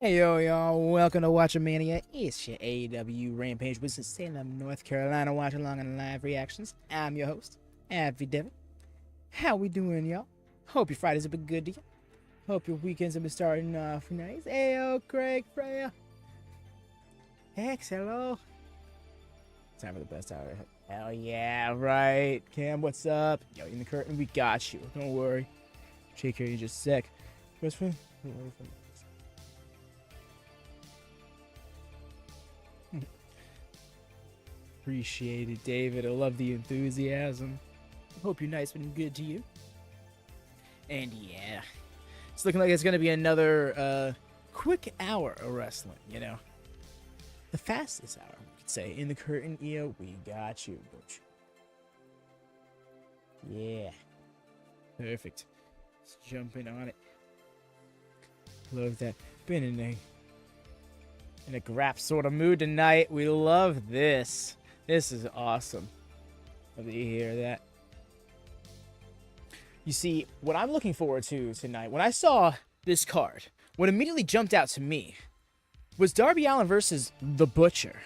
Hey yo y'all, welcome to WatchaMania. It's your AEW Rampage, Winston-Salem, North Carolina watch-along and live reactions. I'm your host, ADV. How we doing, y'all? Hope your Fridays have been good to you. Hope your weekends have been starting off nice. Hey yo, Craig, Freya. Hex, hello. Time for the best hour. Hell yeah, right. Cam, what's up? Yo, in the curtain, we got you. Don't worry. Take care of you just a sec. Best friend? Appreciate it, David. I love the enthusiasm. Hope your night's been good to you. And yeah, it's looking like it's going to be another quick hour of wrestling, you know. The fastest hour, we could say. In the curtain, yo, we got you, Butch. Yeah. Perfect. Let's jump in on it. Love that. Been in a graph sort of mood tonight. We love this. This is awesome. Love to hear that. You see, what I'm looking forward to tonight, when I saw this card, what immediately jumped out to me was Darby Allin versus The Butcher.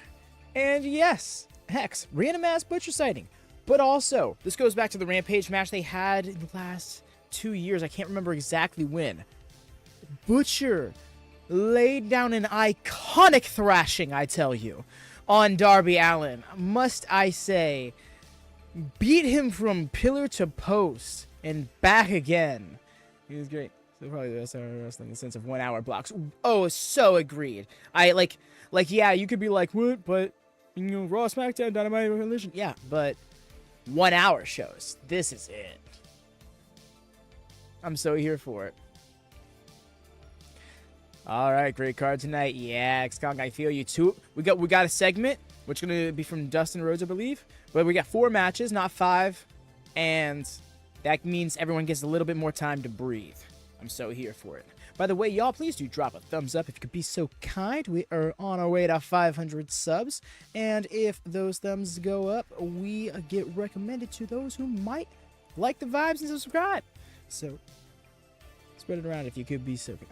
And yes, Hex, random ass Butcher sighting. But also, this goes back to the Rampage match they had in the last 2 years. I can't remember exactly when. Butcher laid down an iconic thrashing, I tell you, on Darby Allin. Must I say, beat him from pillar to post and back again. He was great. So probably the best hour of wrestling in the sense of 1 hour blocks. Oh, so agreed. I like, yeah, you could be like, what? But, you know, Raw, SmackDown, Dynamite, Collision. Yeah, but 1 hour shows. This is it. I'm so here for it. All right, great card tonight. Yeah, X-Kong, I feel you too. We got a segment, which is going to be from Dustin, Rhodes, I believe. But we got 4 matches, not 5. And that means everyone gets a little bit more time to breathe. I'm so here for it. By the way, y'all, please do drop a thumbs up if you could be so kind. We are on our way to 500 subs. And if those thumbs go up, we get recommended to those who might like the vibes and subscribe. So, spread it around if you could be so kind.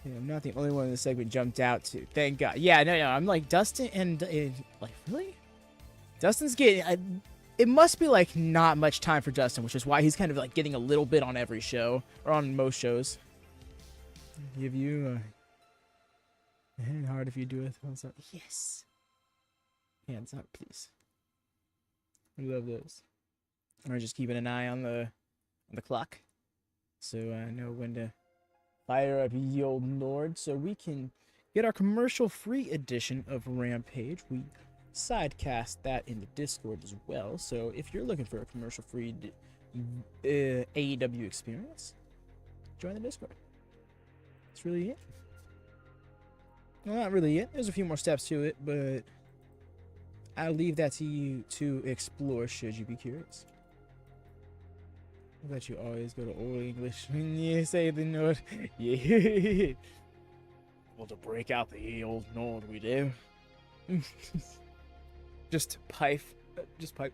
Yeah, I'm not the only one in the segment jumped out to. Thank God. Yeah, no. I'm like, Dustin and... like, really? Dustin's getting... it must be, like, not much time for Dustin, which is why he's kind of, like, getting a little bit on every show. Or on most shows. Give you a hand hard if you do a thumbs up. Yes. Hands up, please. We love those. We're just keeping an eye on the clock. So I know when to... fire up ye old Nord so we can get our commercial-free edition of Rampage. We sidecast that in the Discord as well. So if you're looking for a commercial-free AEW experience, join the Discord. That's really it. Well, not really it. There's a few more steps to it, but I'll leave that to you to explore should you be curious. I bet you always go to Old English when you say the Nord. Yeah. Well, to break out the old Nord, we do. Just pipe. Just pipe.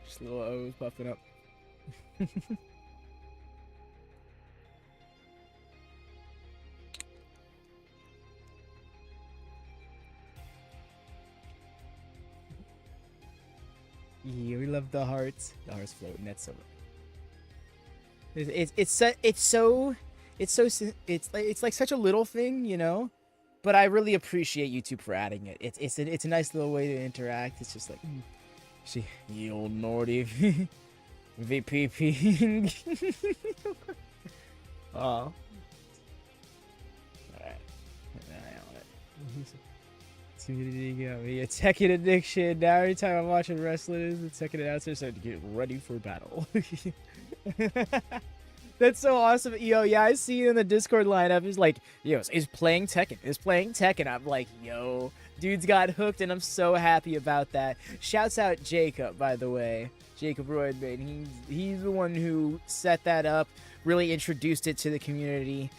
Just little O's puffing up. Yeah, we love the hearts. The hearts floating. That's so. It's like such a little thing, you know, but I really appreciate YouTube for adding it. It's a nice little way to interact. It's just like, see, you old Nordy, VPP. Oh, all right. You got me a Tekken addiction. Now every time I'm watching wrestling, the Tekken announcer started to get ready for battle. That's so awesome. Yo, yeah, I see it in the Discord lineup. He's like, yo, is playing Tekken. Is playing Tekken. I'm like, yo, dude's got hooked, and I'm so happy about that. Shouts out Jacob, by the way. Jacob Roydman. He's the one who set that up, really introduced it to the community,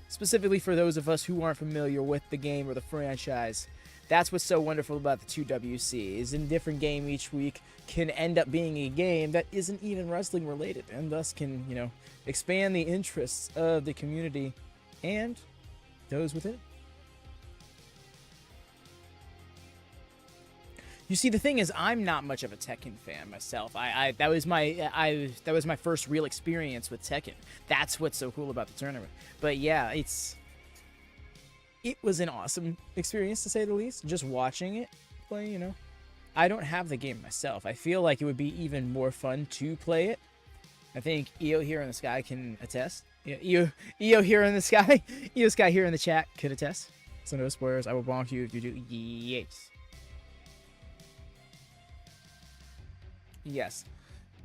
specifically for those of us who aren't familiar with the game or the franchise. That's what's so wonderful about the 2WC, is in different game each week can end up being a game that isn't even wrestling related, and thus can, you know, expand the interests of the community and goes with it. You see, the thing is, I'm not much of a Tekken fan myself. That was my first real experience with Tekken. That's what's so cool about the tournament. But yeah, it was an awesome experience to say the least. Just watching it play, you know. I don't have the game myself. I feel like it would be even more fun to play it. I think EO here in the sky can attest. Yeah, EO here in the sky, EO Sky here in the chat could attest. So no spoilers. I will bonk you if you do. Yes. Yes.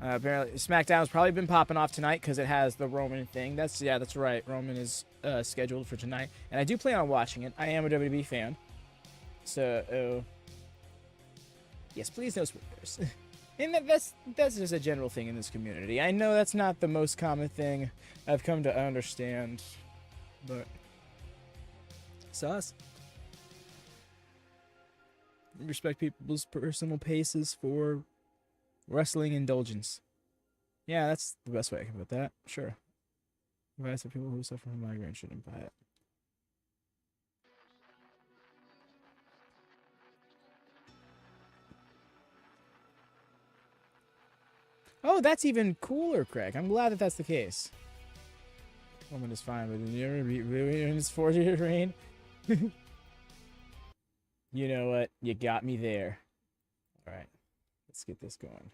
Apparently, SmackDown's probably been popping off tonight because it has the Roman thing. That's right. Roman is scheduled for tonight, and I do plan on watching it. I am a WWE fan, so yes, please no spoilers. And that's just a general thing in this community. I know that's not the most common thing I've come to understand, but sus. Respect people's personal paces for wrestling indulgence. Yeah, that's the best way I can put that. Sure. Advice for people who suffer from migraine shouldn't buy it. Oh, that's even cooler, Craig. I'm glad that that's the case. Woman is fine, but in his 40-year reign. You know what? You got me there. All right. Let's get this going.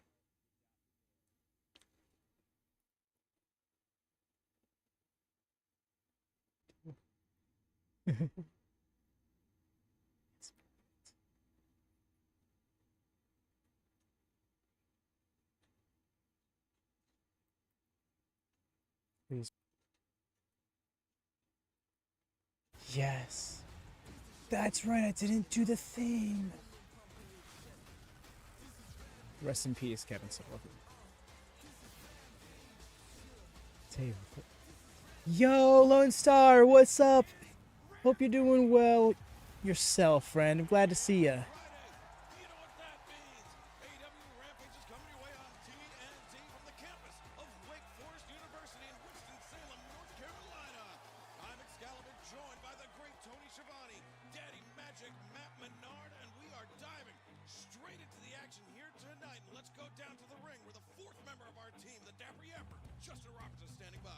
Yes. That's right. I didn't do the thing. Rest in peace, Kevin Sullivan. Yo, Lone Star, what's up? Hope you're doing well yourself, friend. I'm glad to see ya. You know what that means. AEW Rampage is coming your way on TNT from the campus of Wake Forest University in Winston-Salem, North Carolina. I'm Excalibur, joined by the great Tony Schiavone, Daddy Magic, Matt Menard, and we are diving straight into the action here tonight. And let's go down to the ring where the fourth member of our team, the Dapper Yapper, Justin Roberts, is standing by.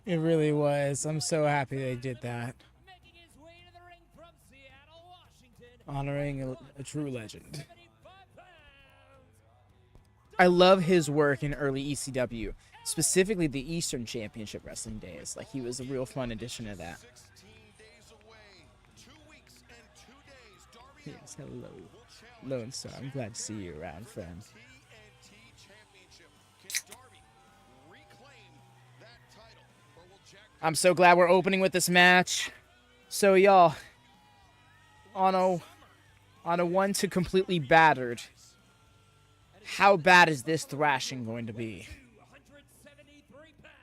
It really was. I'm so happy they did that. Honoring a true legend. I love his work in early ECW, specifically the Eastern Championship Wrestling days. Like, he was a real fun addition to that. 16 days away, 2 weeks and 2 days. Darby Yes, hello, Lone Star. I'm glad to see you around, friend. TNT Championship. Can Darby reclaim that title, or will Jack? I'm so glad we're opening with this match. So, y'all, on a 1 to completely battered, how bad is this thrashing going to be? 173 pounds,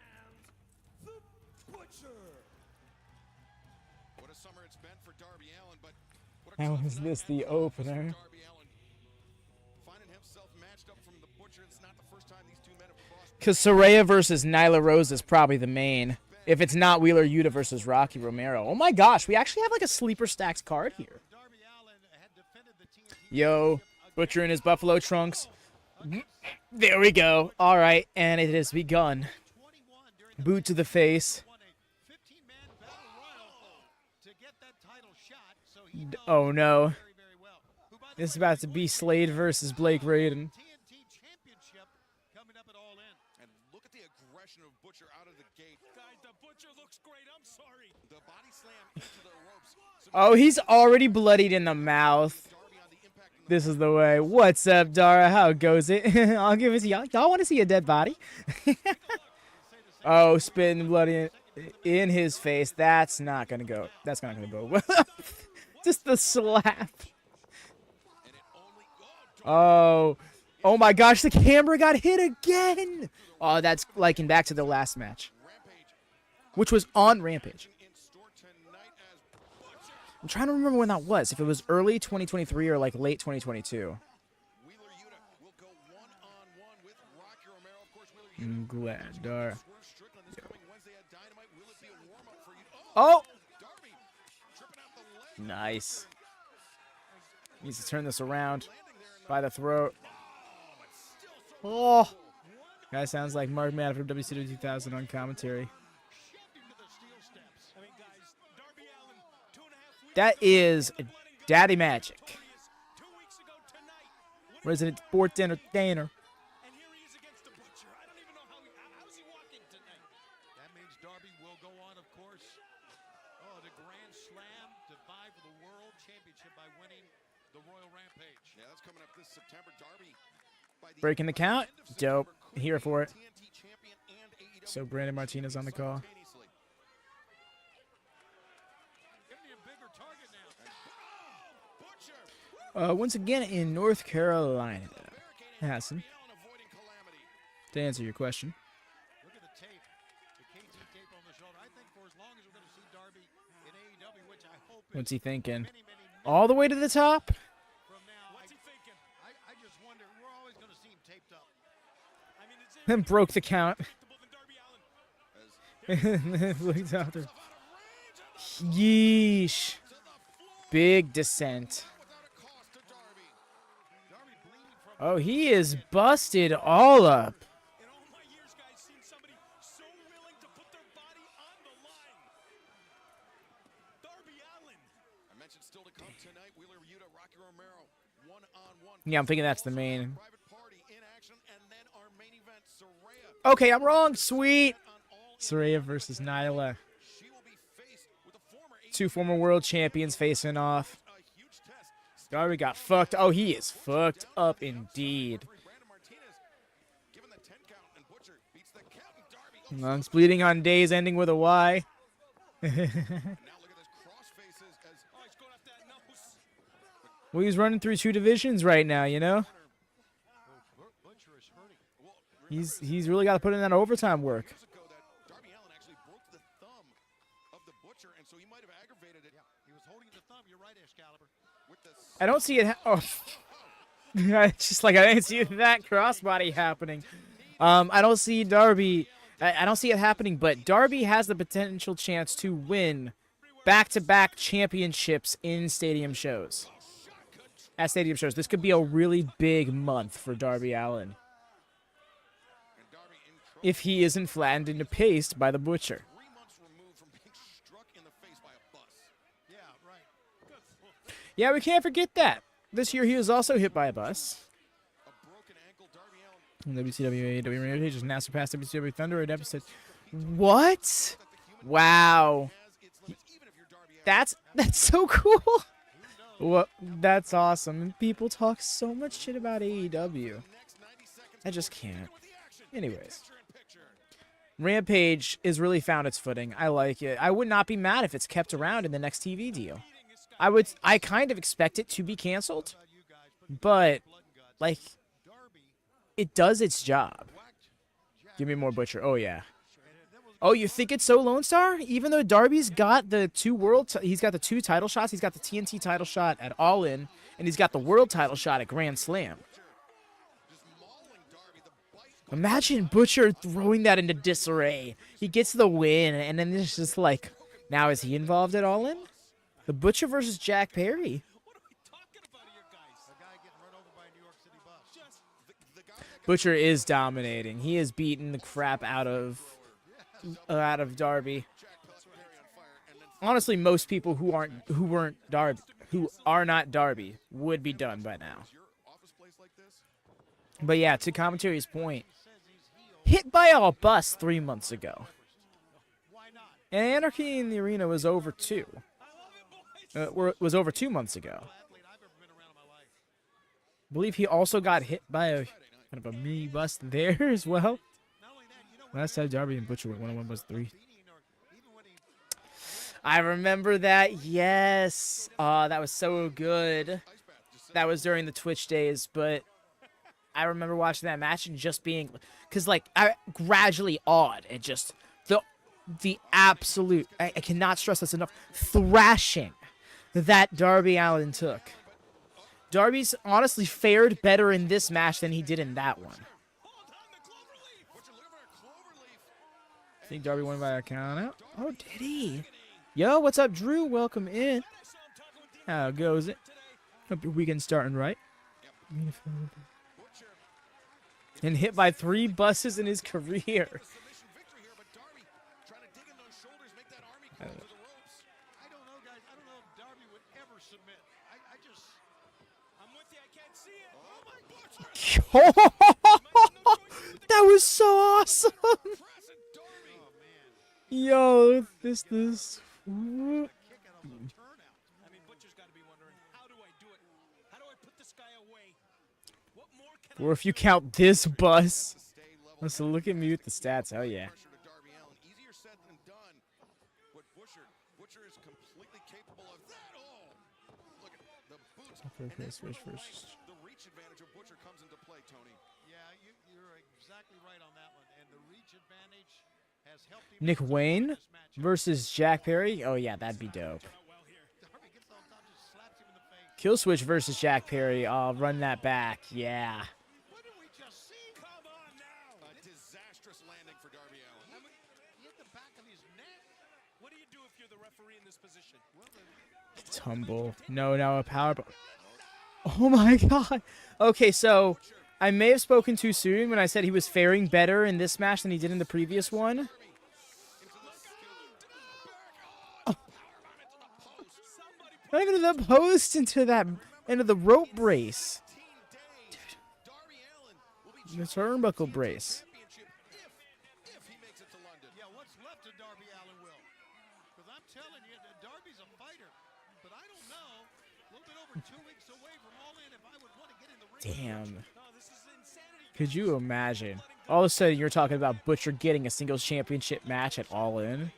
the Butcher. What a summer it's been for Darby Allin, but what a How tough is night this at the the office for opener? Darby Allin. Finding himself matched up from the Butcher, it's not the first time these two men have crossed. Because Saraya versus Nyla Rose is probably the main. If it's not Wheeler Yuta versus Rocky Romero. Oh my gosh, we actually have like a sleeper stacks card here. Yo, Butcher in his Buffalo trunks. There we go. All right, and it has begun. Boot to the face. Oh no. This is about to be Slade versus Blake Raiden. And look at the aggression of Butcher out of the gate. Guys, the Butcher looks great. I'm sorry. The body slam into the ropes. Oh, he's already bloodied in the mouth. Darby on the impact in the This is the way. What's up, Dara? How goes it? I'll give it to y'all. Y'all want to see a dead body? Oh, spitting blood in his face. That's not gonna go. That's not gonna go well. Just the slap. Oh, oh my gosh! The camera got hit again. Oh, that's liking back to the last match, which was on Rampage. in store tonight as Butcher. I'm trying to remember when that was. If it was early 2023 or like late 2022. Wheeler Yuta will go one-on-one with Rocky Romero. Of course, Wheeler Yuta. I'm glad, Dara. Swerve Strickland is coming Wednesday at Dynamite. Will it be a warm-up for you? Oh, Oh! Darby tripping out the leg. Nice. Needs to turn this around Landing there in the by the throat. but still so Oh! Guy sounds like Mark Madden from WCW 2000 on commentary. shoved him to the steel steps. I mean, guys, Darby Allin, 2.5 weeks That is Daddy Magic. 2 weeks ago tonight. Resident Sports Entertainer. And here he is against the Butcher. I don't even know how is he walking tonight. That means Darby will go on, of course. Oh, the Grand Slam to vie for the World Championship by winning the Royal Rampage. Yeah, that's coming up this September. Darby by the Breaking the count. end of September, Dope. could Here be for it. TNT champion and AEW So Brandon Martinez on the call. simultaneously. Give me a bigger target now. Oh, Butcher. Once again in North Carolina. Hassan, Darby Allin avoiding calamity. to answer your question. Look at the tape, the KT tape on the shoulder. I think for as long as we're going to see Darby in AEW, which I hope What's is he thinking? many All the way to the top? from now. What's he thinking? I just wonder. We're always going to see him taped up. I mean, it's And broke the count. than Darby Allin. Looked out there. Yeesh. Big descent. Without a cost to Darby. Darby bleeding from. Oh, he is busted all up. In all my years, guys, seen somebody so willing to put their body on the line. Darby Allin. I mentioned still to come tonight. Wheeler Yuta, Rocky Romero, one-on-one. Yeah, I'm thinking that's the Also, main. private party in action, and then our main event, Saraya. Okay, I'm wrong. Sweet. On All In. Saraya versus Nyla. She will be faced with a former Two former world champions facing off. a huge test. Darby got fucked. Oh, he is fucked up indeed. Brandon Martinez, given the 10 count, and Butcher beats the count, and Darby. Lungs bleeding on days ending with a Y. Now look at this cross faces as he's going after that nose. Well, he's running through two divisions right now, you know? Butcher is hurting. Well, He's really got to put in that overtime work. years ago that Darby Allin actually broke the thumb of the Butcher, and so he might have aggravated it. Yeah, he was holding the thumb. You're right, Excalibur. With the I don't see it. Oh, it's just like I didn't see that crossbody happening. I don't see Darby. I don't see it happening. But Darby has the potential chance to win back-to-back championships in stadium shows. At stadium shows, this could be a really big month for Darby Allin and Darby in trouble. if he isn't flattened into paste by the Butcher. 3 months removed from being struck in the face by a bus. Yeah, right. Good. Yeah, we can't forget that. This year he was also hit by a bus. A broken ankle. Darby Allin. WCW AEW Rampage just now surpassed WCW Thunder in episode. What? Wow. Has its limits, even if you're Darby Allin. That's so cool. What? That's awesome. And people talk so much shit about AEW. Next 90 seconds. I just can't. With the action. Anyways, Picture in picture. Rampage has really found its footing. I like it. I would not be mad if it's kept around in the next TV deal. I kind of expect it to be canceled, but like it does its job. Give me more Butcher. Oh yeah. Oh, you think it's so Lone Star? Even though Darby's got the he's got the two title shots. He's got the TNT title shot at All In, and he's got the world title shot at Grand Slam. Just mauling Darby. The bite. Imagine Butcher throwing that into disarray. He gets the win, and then it's just like, now is he involved at All In? The Butcher versus Jack Perry. What are we talking about here, guys? A guy getting run over by a New York City bus. Just the guy that Butcher is dominating. He is beating the crap out of Darby. Jack Perry on fire, and then Honestly, most people who are not Darby would be done by now. your office place like this. But yeah, to commentary's point, hit by a bus 3 months ago. Why not? And Anarchy in the Arena was over too. I love it, boys. Was over 2 months ago. Athlete I've ever been around in my life. I believe he also got hit by a kind of a mini bus there as well. Not only that, you know, Last time Darby and Butcher went 1-on-1 was 3. beating or even when he I remember that. Yes. That was so good. ice bath just That was during the Twitch days, but I remember watching that match and just being, cause like I gradually awed and just the absolute, I cannot stress this enough, thrashing that Darby Allin took. Darby's honestly fared better in this match than he did in that one. hold on the cloverleaf. Butcher looking for a cloverleaf. I think Darby won by a count out. Oh, did he? Yo, what's up, Drew? Welcome in. How goes it? Hope your weekend's starting right. And hit by 3 buses in his career. I don't know, guys. I don't know if Darby would ever submit. I'm with you. I can't see it. Oh my God! That was so awesome. Yo, this. Kick out of the turnout. I mean, Butcher's got to be wondering, how do I do it? How do I put this guy away? What more can Or if you count this bus. Let's look at me with the stats. Oh yeah. Easier said than done. But Butcher is completely capable of that. Oh, look at the boots. Okay, switch first. The reach advantage of Butcher comes into play, Tony. Yeah, you're exactly right on that one. And the reach advantage has helped him. Nick Wayne versus Jack Perry. Oh yeah, that'd be dope. Darby gets on top, just slaps him in the face. Kill switch versus Jack Perry. I'll run that back. Yeah. What did we just see? Come on now. A disastrous landing for Darby Allin. He hit the back of his neck. What do you do if you're the referee in this position? Tumble. No, a power. Oh my God. Okay, so I may have spoken too soon when I said he was faring better in this match than he did in the previous one. Oh. Not even the post into the rope brace. Dude. The turnbuckle brace. If he makes it to London. Yeah, what's left of Darby Allin will. Because I'm telling you, Darby's a fighter. But I don't know. A little bit over 2 weeks away from All-In if I would want to get in the ring. Damn. Could you imagine? All of a sudden, you're talking about Butcher getting a singles championship match at All In.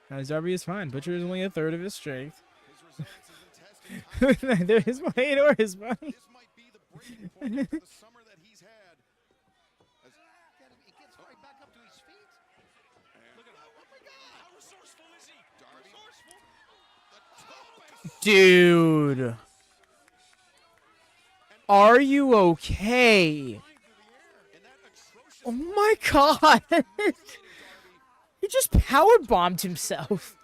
Now, Darby is fine. Butcher is only a third of his strength. Neither his weight or his money. This might be the breaking point for the summer that he's had. He gets right back up to his feet. Look at him. Oh my God. How resourceful is he? Darby. Resourceful. Dude. Are you okay? Oh my God. He just power bombed himself.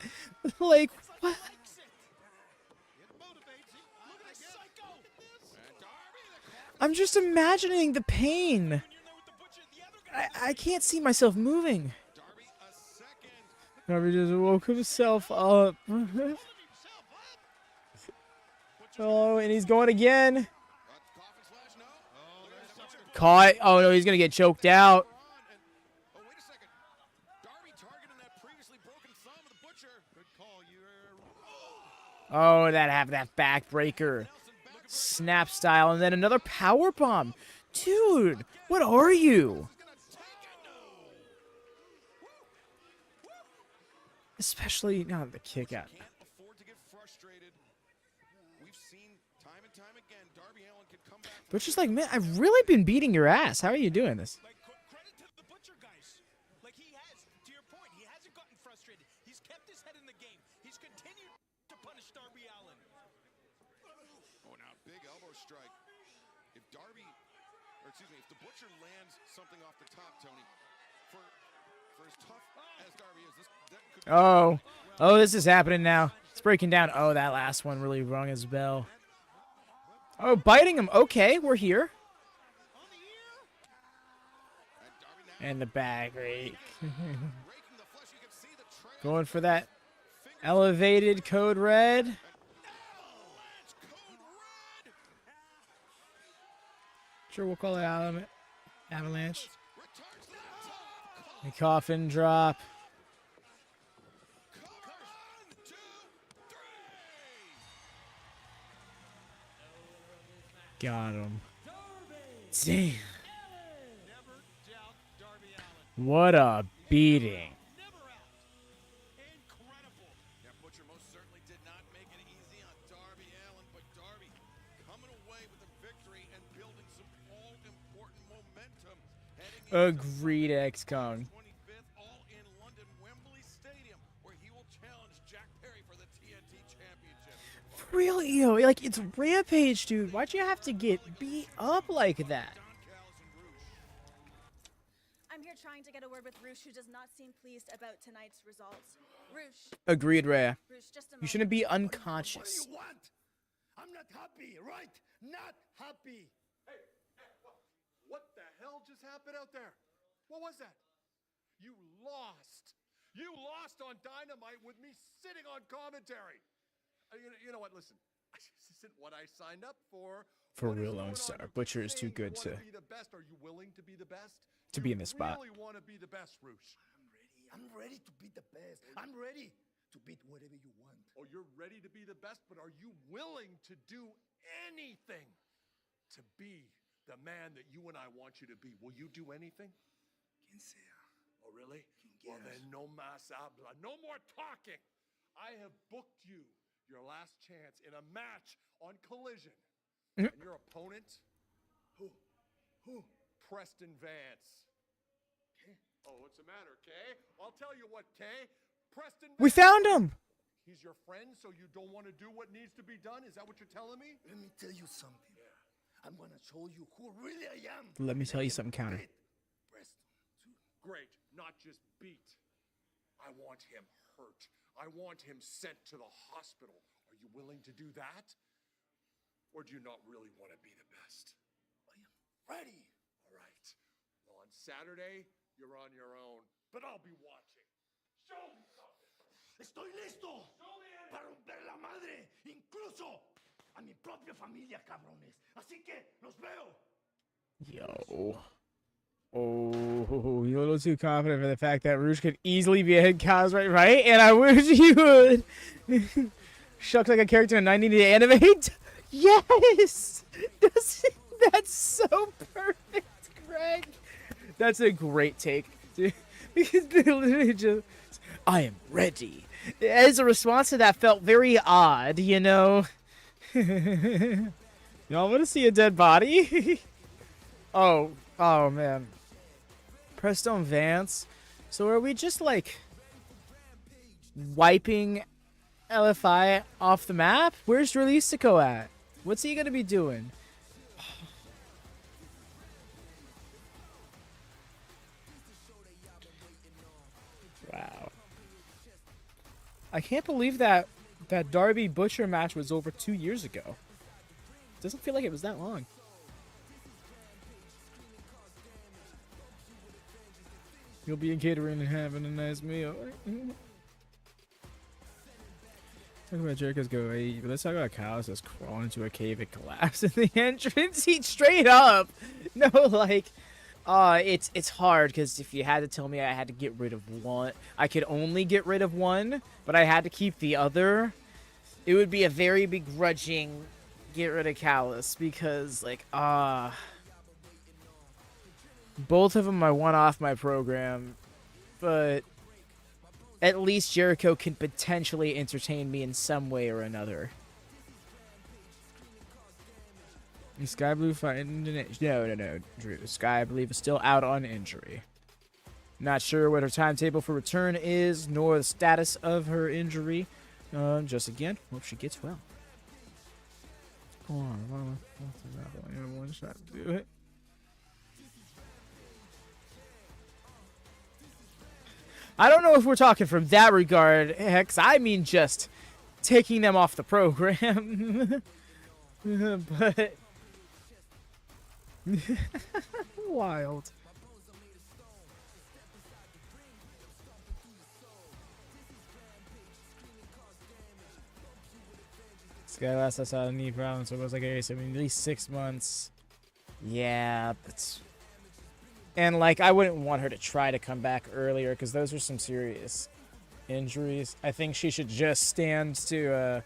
Like, what? I'm just imagining the pain. I can't see myself moving. Darby just woke himself up. Oh, and he's going again. Caught. Oh no, he's gonna get choked out. Oh, that happened. That backbreaker. Snap style, and then another power bomb. Dude, what are you? Especially not the kick out. But just like, man, I've really been beating your ass. How are you doing this? Credit to the Butcher guys. Like he has, to your point, he hasn't gotten frustrated. He's kept his head in the game. He's continued to punish Darby Allin. Oh, now big elbow strike. If the Butcher lands something off the top, Tony, for as tough as Darby is, that could. Oh, this is happening now. It's breaking down. Oh, that last one really rung his bell. Oh, biting him. Okay, we're here. And the bag rake. Going for that elevated code red. Sure, we'll call it avalanche. The coffin drop. Got him. Damn. What a beating. Incredible. Yeah, Butcher most certainly did not make it easy on Darby Allin, but Darby coming away with a victory and building some all-important momentum. Agreed, X-Kong. 25th All-In London Wembley Stadium, where he will challenge Jack Perry for the TNT Championship. Really, like, it's Rampage, dude. Why'd you have to get beat up like that? I'm here trying to get a word with Roosh, who does not seem pleased about tonight's results. Roosh, Agreed, Rhea. Roosh, just a You moment. shouldn't be What do unconscious. you want? I'm not happy, right? Not happy. Hey, what the hell just happened out there? What was that? You lost. You lost on Dynamite with me sitting on commentary. You know what? Listen, this isn't what I signed up for. For What is real, going Lone on? Star. You're Butcher is too saying good you to wanna be the best. Are you willing to be the best? be in this spot. You really want to be the best, Roosh. I'm ready to be the best. I'm ready to beat whatever you want. Oh, you're ready to be the best, but are you willing to do anything to be the man that you and I want you to be? Will you do anything? Quien sea. Oh, really? Quien Well, quieras. then no más habla. No more talking. I have booked you your last chance in a match on Collision. And your opponent? Who? Preston Vance. ¿Qué? Oh, what's the matter, Kay? I'll tell you what, Kay. Preston Vance. We found him. He's your friend, so you don't want to do what needs to be done? Is that what you're telling me? Let me tell you something. I'm gonna show you who really I am. Let me tell you something, Counter. Beat Preston, too. Great, not just beat. I want him hurt. I want him sent to the hospital. Are you willing to do that? Or do you not really want to be the best? I am ready. All right. Well, on Saturday, you're on your own, but I'll be watching. Show me something. Estoy listo para romper la madre, incluso a mi propia familia, cabrones. Así que los veo. Yo. Oh, you're a little too confident for the fact that Rouge could easily be a head cos, right? And I wish you would. Shucks like a character in 90 to animate. Yes! That's so perfect, Greg. That's a great take, dude. Because they literally just, I am ready. As a response to that felt very odd, you know? Y'all want to see a dead body? oh, man. Preston Vance. So are we just like wiping LFI off the map? Where's Relistico at? What's he gonna be doing? Wow. I can't believe that Darby Butcher match was over 2 years ago. Doesn't feel like it was that long. You'll be in catering and having a nice meal. Talk about Jericho's go away. Let's talk about Callis just crawling into a cave and collapse in the entrance. He straight up. No, like, it's hard because if you had to tell me I had to get rid of one, I could only get rid of one, but I had to keep the other. It would be a very begrudging get rid of Callis because, like, both of them I want off my program, but at least Jericho can potentially entertain me in some way or another. Is Sky Blue fighting? No. Drew. Sky, I believe, is still out on injury. Not sure what her timetable for return is, nor the status of her injury. Just again, hope she gets well. Come on, one shot to do it. I don't know if we're talking from that regard, Hex. I mean just taking them off the program. But wild. This guy last I saw a knee problem, so it was like at least 6 months. Yeah, that's... And, like, I wouldn't want her to try to come back earlier because those are some serious injuries. I think she should just stand to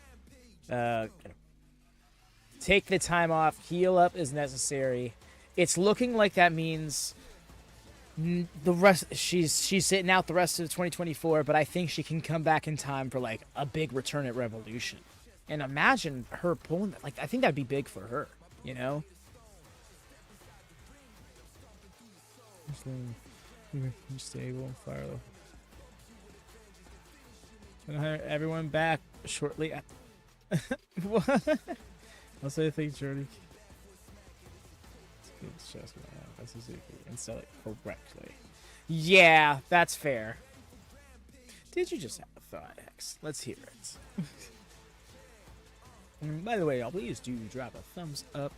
take the time off, heal up as necessary. It's looking like that means the rest. She's sitting out the rest of 2024, but I think she can come back in time for, like, a big return at Revolution. And imagine her pulling that. Like, I think that'd be big for her, you know? Stable, fire low. Gonna hire everyone back shortly. What? I'll say thanks, Jordy. And sell it correctly. Yeah, that's fair. Did you just have a thought, X? Let's hear it. And by the way, y'all, please do drop a thumbs up.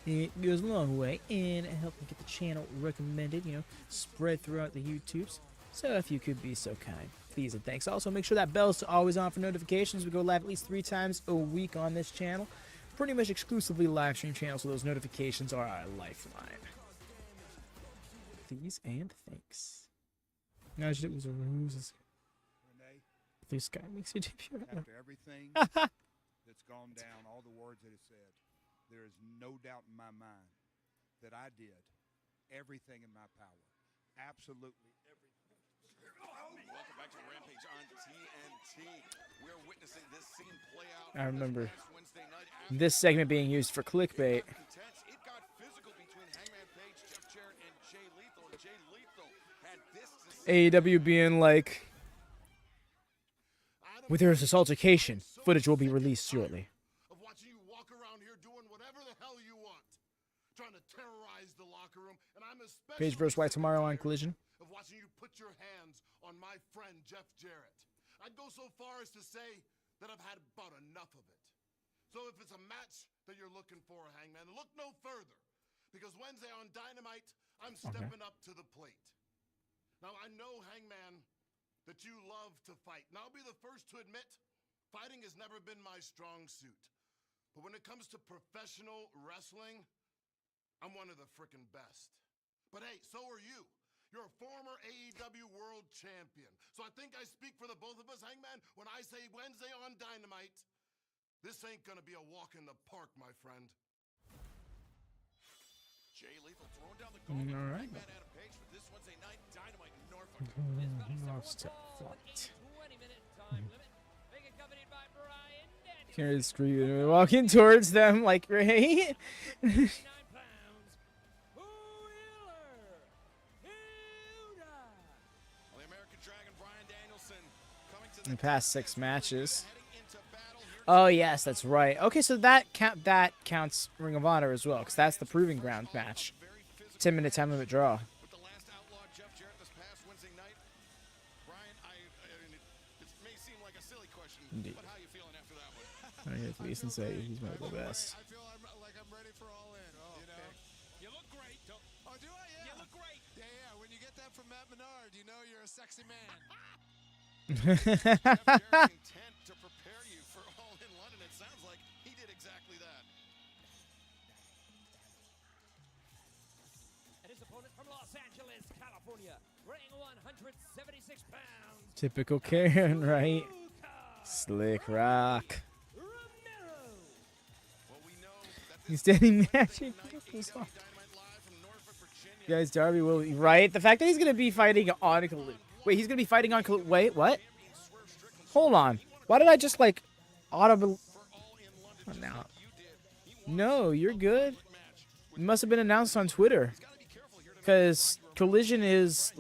It goes a long way and it helps me get the channel recommended, spread throughout the YouTubes. So if you could be so kind, please and thanks. Also, make sure that bell's always on for notifications. We go live at least 3 times a week on this channel. Pretty much exclusively live stream channel, so those notifications are our lifeline. Please and thanks. No, it was a ruse. This guy makes a debut. After everything that's gone down, all the words that it said, there is no doubt in my mind that I did everything in my power. Absolutely everything. Welcome back to Rampage on TNT. We're witnessing this scene play out. I remember Wednesday night this segment being used for clickbait. intense. It got physical between Hangman Page, Jeff Jarrett, and Jay Lethal. And Jay Lethal had this to say. AEW being like, with this altercation, footage will be released shortly. Of watching you walk around here doing whatever the hell you want, trying to terrorize the locker room, and I'm especially Page versus White tomorrow on Collision. of watching you put your hands on my friend Jeff Jarrett. I'd go so far as to say that I've had about enough of it. So if it's a match that you're looking for, Hangman, look no further, because Wednesday on Dynamite, I'm stepping up to the plate. Now I know, Hangman, that you love to fight, and I'll be the first to admit, fighting has never been my strong suit. But when it comes to professional wrestling, I'm one of the frickin' best. But hey, so are you. You're a former AEW World Champion. So I think I speak for the both of us, Hangman, when I say Wednesday on Dynamite, this ain't gonna be a walk in the park, my friend. Jay Lethal throwing down the gauntlet. All right. Hangman Adam Page for this Wednesday night Dynamite in Norfolk. Lost to fight. 20-minute time limit. Being accompanied by Bryan, Danielson, Carry the screen, walking towards them like right. 99 pounds. Wheeler, Yuta. The American Dragon Bryan Danielson coming to In the the past 6 matches. heading into battle here. Oh yes, that's right. Okay, so that counts Ring of Honor as well, because that's the Proving Ground match. 10-minute time limit draw. With the last outlaw Jeff Jarrett this past Wednesday night. Bryan, it may seem like a silly question, Indeed. but how you feeling after that one? I guess we can say he's one of the best. I feel like I'm ready for all in. Oh, okay. You look great. Oh, do I? Yeah. You look great. Yeah. When you get that from Matt Menard, you know you're a sexy man. Jeff Jarrett's intent to prepare you for All in London. It sounds like he did exactly that. And his opponent from Los Angeles, California, weighing 176 pounds. Typical Karen, right? Yuta Slick Rock. Romero. Well, we know that He's this standing Wednesday matching. night, AEW Dynamite Live from Norfolk, Virginia. Guys, Darby will be right. The fact that he's gonna be fighting on wait, he's gonna be fighting on wait, what? Hold on. Why did I just like audible? Oh, now. No, you're good. It must have been announced on Twitter. Because Collision is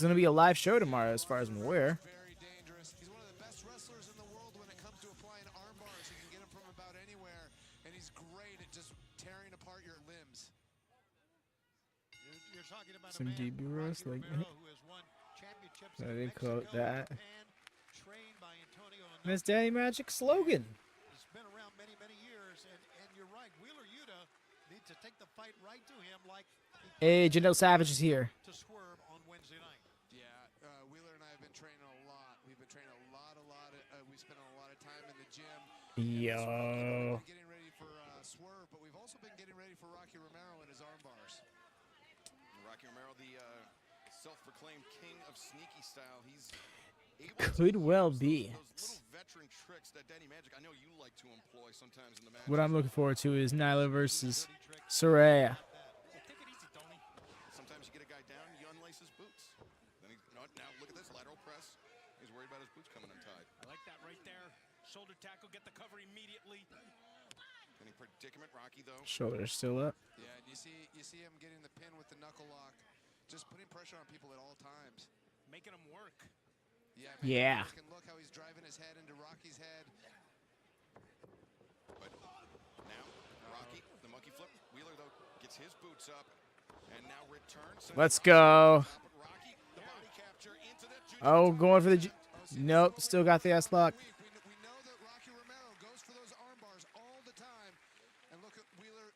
gonna be a live show tomorrow, as far as I'm aware. Very dangerous. He's one of the best wrestlers in the world when it comes to applying arm bars. He can get him from about anywhere, and he's great at just tearing apart your limbs. You're talking about Some a man, debut roast, Rocky like- Romero, who has won championships I in didn't quote Mexico, that. Japan, trained by Antonio Miss Inoue. Daddy Magic slogan. He's been around many, many years, and you're right. Wheeler Yuta needs to take the fight right to him like Hey, Janelle Savage is here. to Swerve on Wednesday night. Yeah, Wheeler and I have been training a lot. We've been training a lot. We spent a lot of time in the gym. Yo. Getting ready for Swerve, but we've also been getting ready for Rocky Romero and his arm bars. Rocky Romero, the self-proclaimed king of sneaky style. He's able Could to well use be. those little veteran tricks that Daddy Magic, I know you like to employ sometimes in the match. What I'm looking forward to is Nyla versus Saraya. Take it easy, Tony. Sometimes you get a guy down, you unlace his boots. Then now look at this lateral press. He's worried about his boots coming untied. I like that right there. Shoulder tackle, get the cover immediately. Any predicament, Rocky though. Shoulders still up. Yeah, and you see him getting the pin with the knuckle lock, just putting pressure on people at all times. Making him work. Yeah. Yeah. You can look how he's driving his head into Rocky's head. But now, Rocky, the monkey flip. Wheeler though gets his boots up and now returns. Let's go. Rocky, the body Oh, going for the... Nope, still got the S-lock. We know that Rocky Romero goes for those arm bars all the time. And look at Wheeler.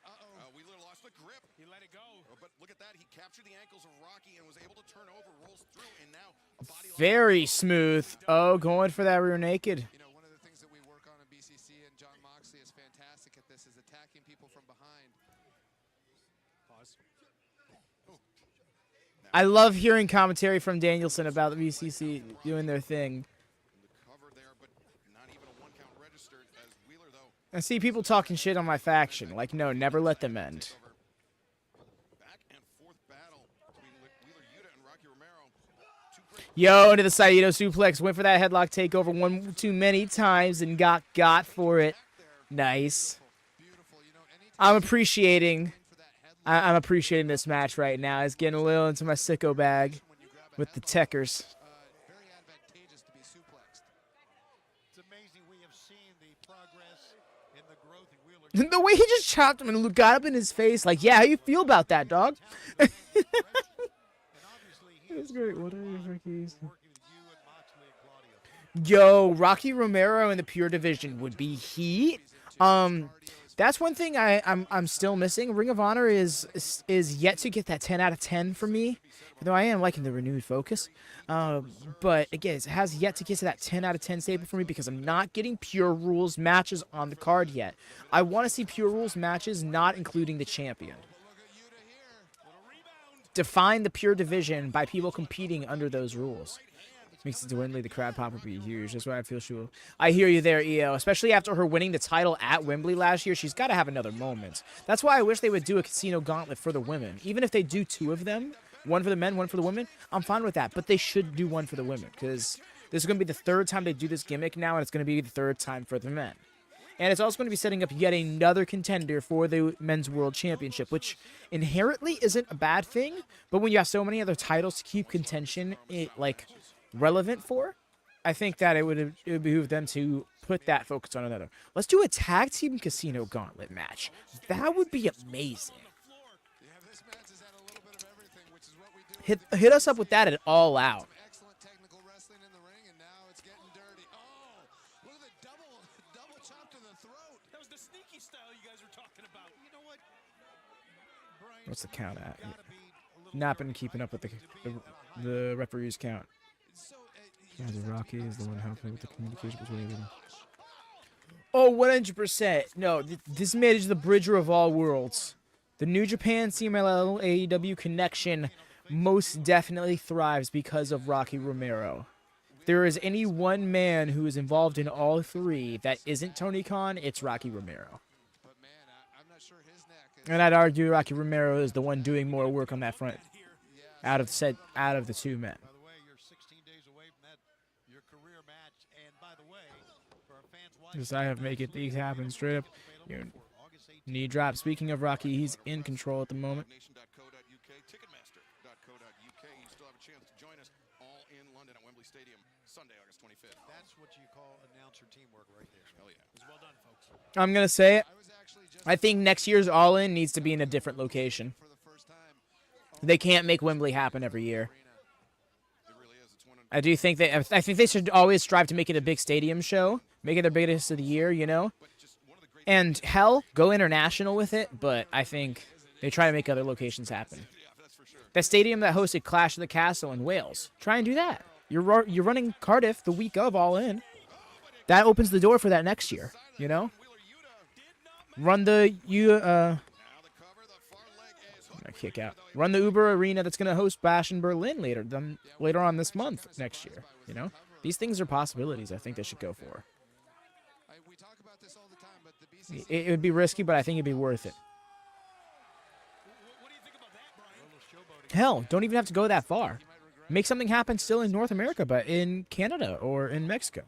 Wheeler lost the grip. He let it go. But look at that. He captured the ankles of Rocky and was able to turn over, rolls through, and now a body lock. Very smooth. Oh, going for that rear naked. You know, one of the things that we work on in BCC, and John Moxley is fantastic at this, is attacking people from behind. Pause. I love hearing commentary from Danielson about the BCC doing their thing. The cover there, but not even a one count registered as Wheeler, though. I see people talking shit on my faction. Like, no, never let them end. Back and forth battle between Wheeler Yuta and Rocky Romero. Two great Yo, into the Saito suplex. Went for that headlock takeover one too many times and got for it. Nice. Beautiful. You know, anytime I'm appreciating... for that headlock, I'm appreciating this match right now. It's getting a little into my sicko bag when you grab a with the headlock, techers. very advantageous to be suplexed. It's amazing we have seen the progress in the growth in Wheeler. The way he just chopped him and got up in his face, like, yeah, how you feel about that, dog? And obviously he That's is great. What are your Rickies? working with you and Moxley and Claudio. Yo, Rocky Romero in the pure division would be heat. That's one thing I'm still missing. Ring of Honor is yet to get that 10 out of 10 for me, though I am liking the renewed focus. But again, it has yet to get to that 10 out of 10 staple for me because I'm not getting pure rules matches on the card yet. I want to see pure rules matches, not including the champion. Define the pure division by people competing under those rules. Makes it dwindly, the crowd pop would be huge. That's why I feel she will. I hear you there, EO. Especially after her winning the title at Wembley last year, she's got to have another moment. That's why I wish they would do a casino gauntlet for the women. Even if they do 2 of them, one for the men, one for the women, I'm fine with that. But they should do one for the women because this is going to be the 3rd time they do this gimmick now, and it's going to be the 3rd time for the men. And it's also going to be setting up yet another contender for the Men's World Championship, which inherently isn't a bad thing. But when you have so many other titles to keep contention, relevant for, I think that it would behoove them to put that focus on another. Let's do a tag team casino gauntlet match. That would be amazing. Yeah, this match has had a little bit of everything, which is what we do. Hit us up with that at All Out. Excellent technical wrestling in the ring, and now it's getting dirty. Oh, look at the double chop to the throat. That was the sneaky style you guys were talking about. You know what, Bryan? What's the count at? Gotta be a little Not been keeping up with the referee's count. So, Yeah, the Rocky is the one helping with the communication between them. Oh, 100%. No, this match is the bridger of all worlds. The New Japan CMLL AEW connection most definitely thrives because of Rocky Romero. If there is any one man who is involved in all 3 that isn't Tony Khan, it's Rocky Romero. but man, I'm not sure his neck is. And I'd argue Rocky Romero is the one doing more work on that front out of the 2 men. By the way, you're 16 days away from that, your career match. And by the way, for our fans watching, Just I have make it these happen straight up. Your August 18th. knee drop. Speaking of Rocky, he's in control at the moment. Nation.co.uk, Ticketmaster.co.uk. You still have a chance to join us all in London at Wembley Stadium, Sunday, August 25th. That's what you call announcer teamwork right there. Hell yeah. It was well done, folks. I'm gonna say it. I was actually just I think next year's All In needs to be in a different location. for the first time. They can't make Wembley happen every year. It really is. It's one of I do think I think they should always strive to make it a big stadium show, make it their biggest of the year, you know. just one of the great And hell, go international with it. But I think they try to make other locations happen. that's for sure. That stadium that hosted Clash of the Castle in Wales, try and do that. You're running Cardiff the week of All In. That opens the door for that next year, you know. Run the kick out. Run the Uber Arena that's gonna host Bash in Berlin later on this month next year. You know, these things are possibilities. I think they should go for. We talk about this all the time, but the BCC It would be risky, but I think it'd be worth it. What do you think about that, Bryan? Hell, don't even have to go that far. Make something happen still in North America, but in Canada or in Mexico.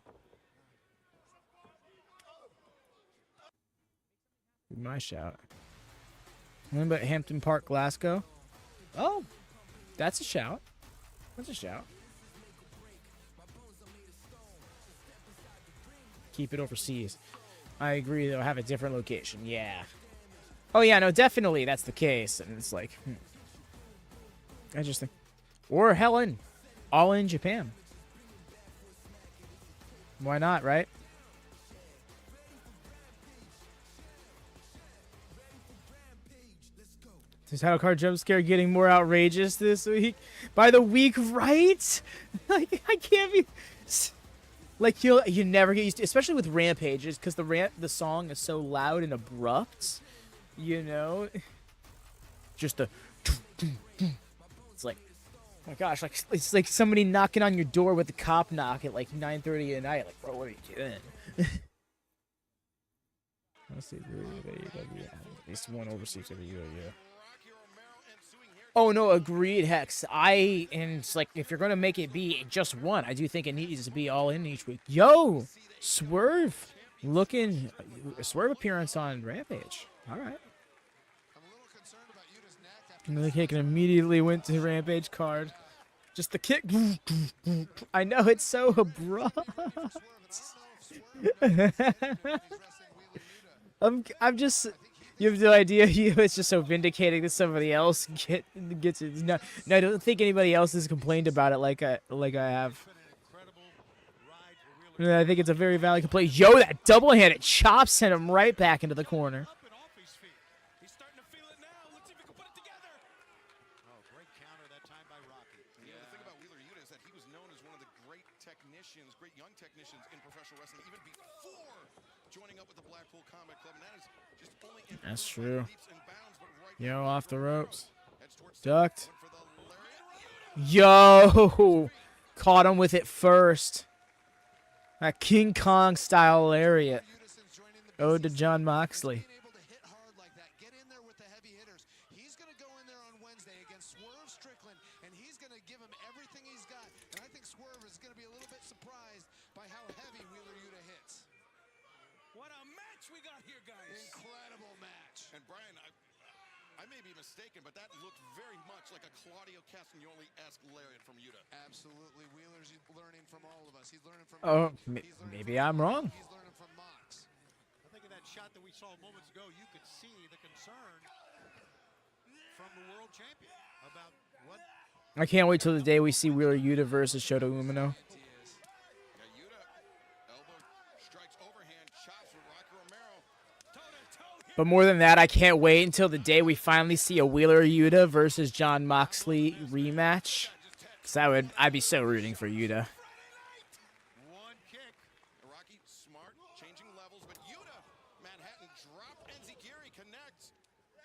My shout. What about Hampton Park, Glasgow? Oh, that's a shout. That's a shout. Keep it overseas. I agree, they'll have a different location. Yeah. Oh, yeah, no, definitely that's the case. And it's like, Interesting. Or Helen. All in Japan. Why not, right? The title card jump scare getting more outrageous this week. By the week, right? Like, I can't be... Like, you never get used to... Especially with Rampages, because the song is so loud and abrupt. You know? Just the... It's like... Oh my gosh, like it's like somebody knocking on your door with a cop knock at like 9:30 at night. Like, bro, what are you doing? Let's see. At least one overseas every year, yeah. Oh no, agreed, Hex. And it's like, if you're gonna make it be just one, I do think it needs to be all in each week. Yo, Swerve, Swerve appearance on Rampage. All right. Another kick and immediately went to Rampage card. Just the kick. I know, it's so abrupt. I'm just... You have no idea. It's just so vindicating that somebody else gets it. No, I don't think anybody else has complained about it like I have. I think it's a very valid complaint. Yo, that double-handed chop sent him right back into the corner. That's true. Yo, off the ropes. Ducked. Yo! Caught him with it first. That King Kong style lariat. Ode to John Moxley. And Bryan, I may be mistaken, but that looked very much like a Claudio Castagnoli-esque lariat from Yuta. Absolutely. Wheeler's learning from all of us. He's learning from... Maybe I'm wrong. He's learning from Mox. I think of that shot that we saw moments ago, you could see the concern from the world champion about what... I can't wait till the day we see Wheeler Yuta versus Shota Umino. But more than that, I can't wait until the day we finally see a Wheeler Yuta versus John Moxley rematch. Because I'd be so rooting for Yuta. One kick. Rocky smart, changing levels, but Yuta, Manhattan drop, Enziguri connects.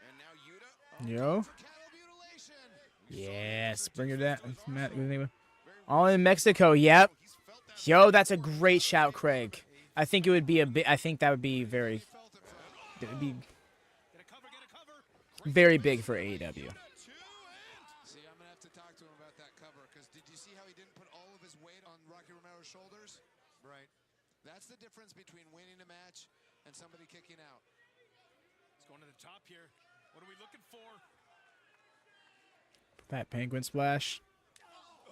And now Yuta. Yo. Yes, bring her down. All in Mexico, yep. Yo, that's a great shout, Craig. I think it would be I think that would be very... It would be very big for AEW. See, I'm gonna have to talk to him about that cover, because did you see how he didn't put all of his weight on Rocky Romero's shoulders? Right. That's the difference between winning a match and somebody kicking out. He's going to the top here. What are we looking for? That penguin splash.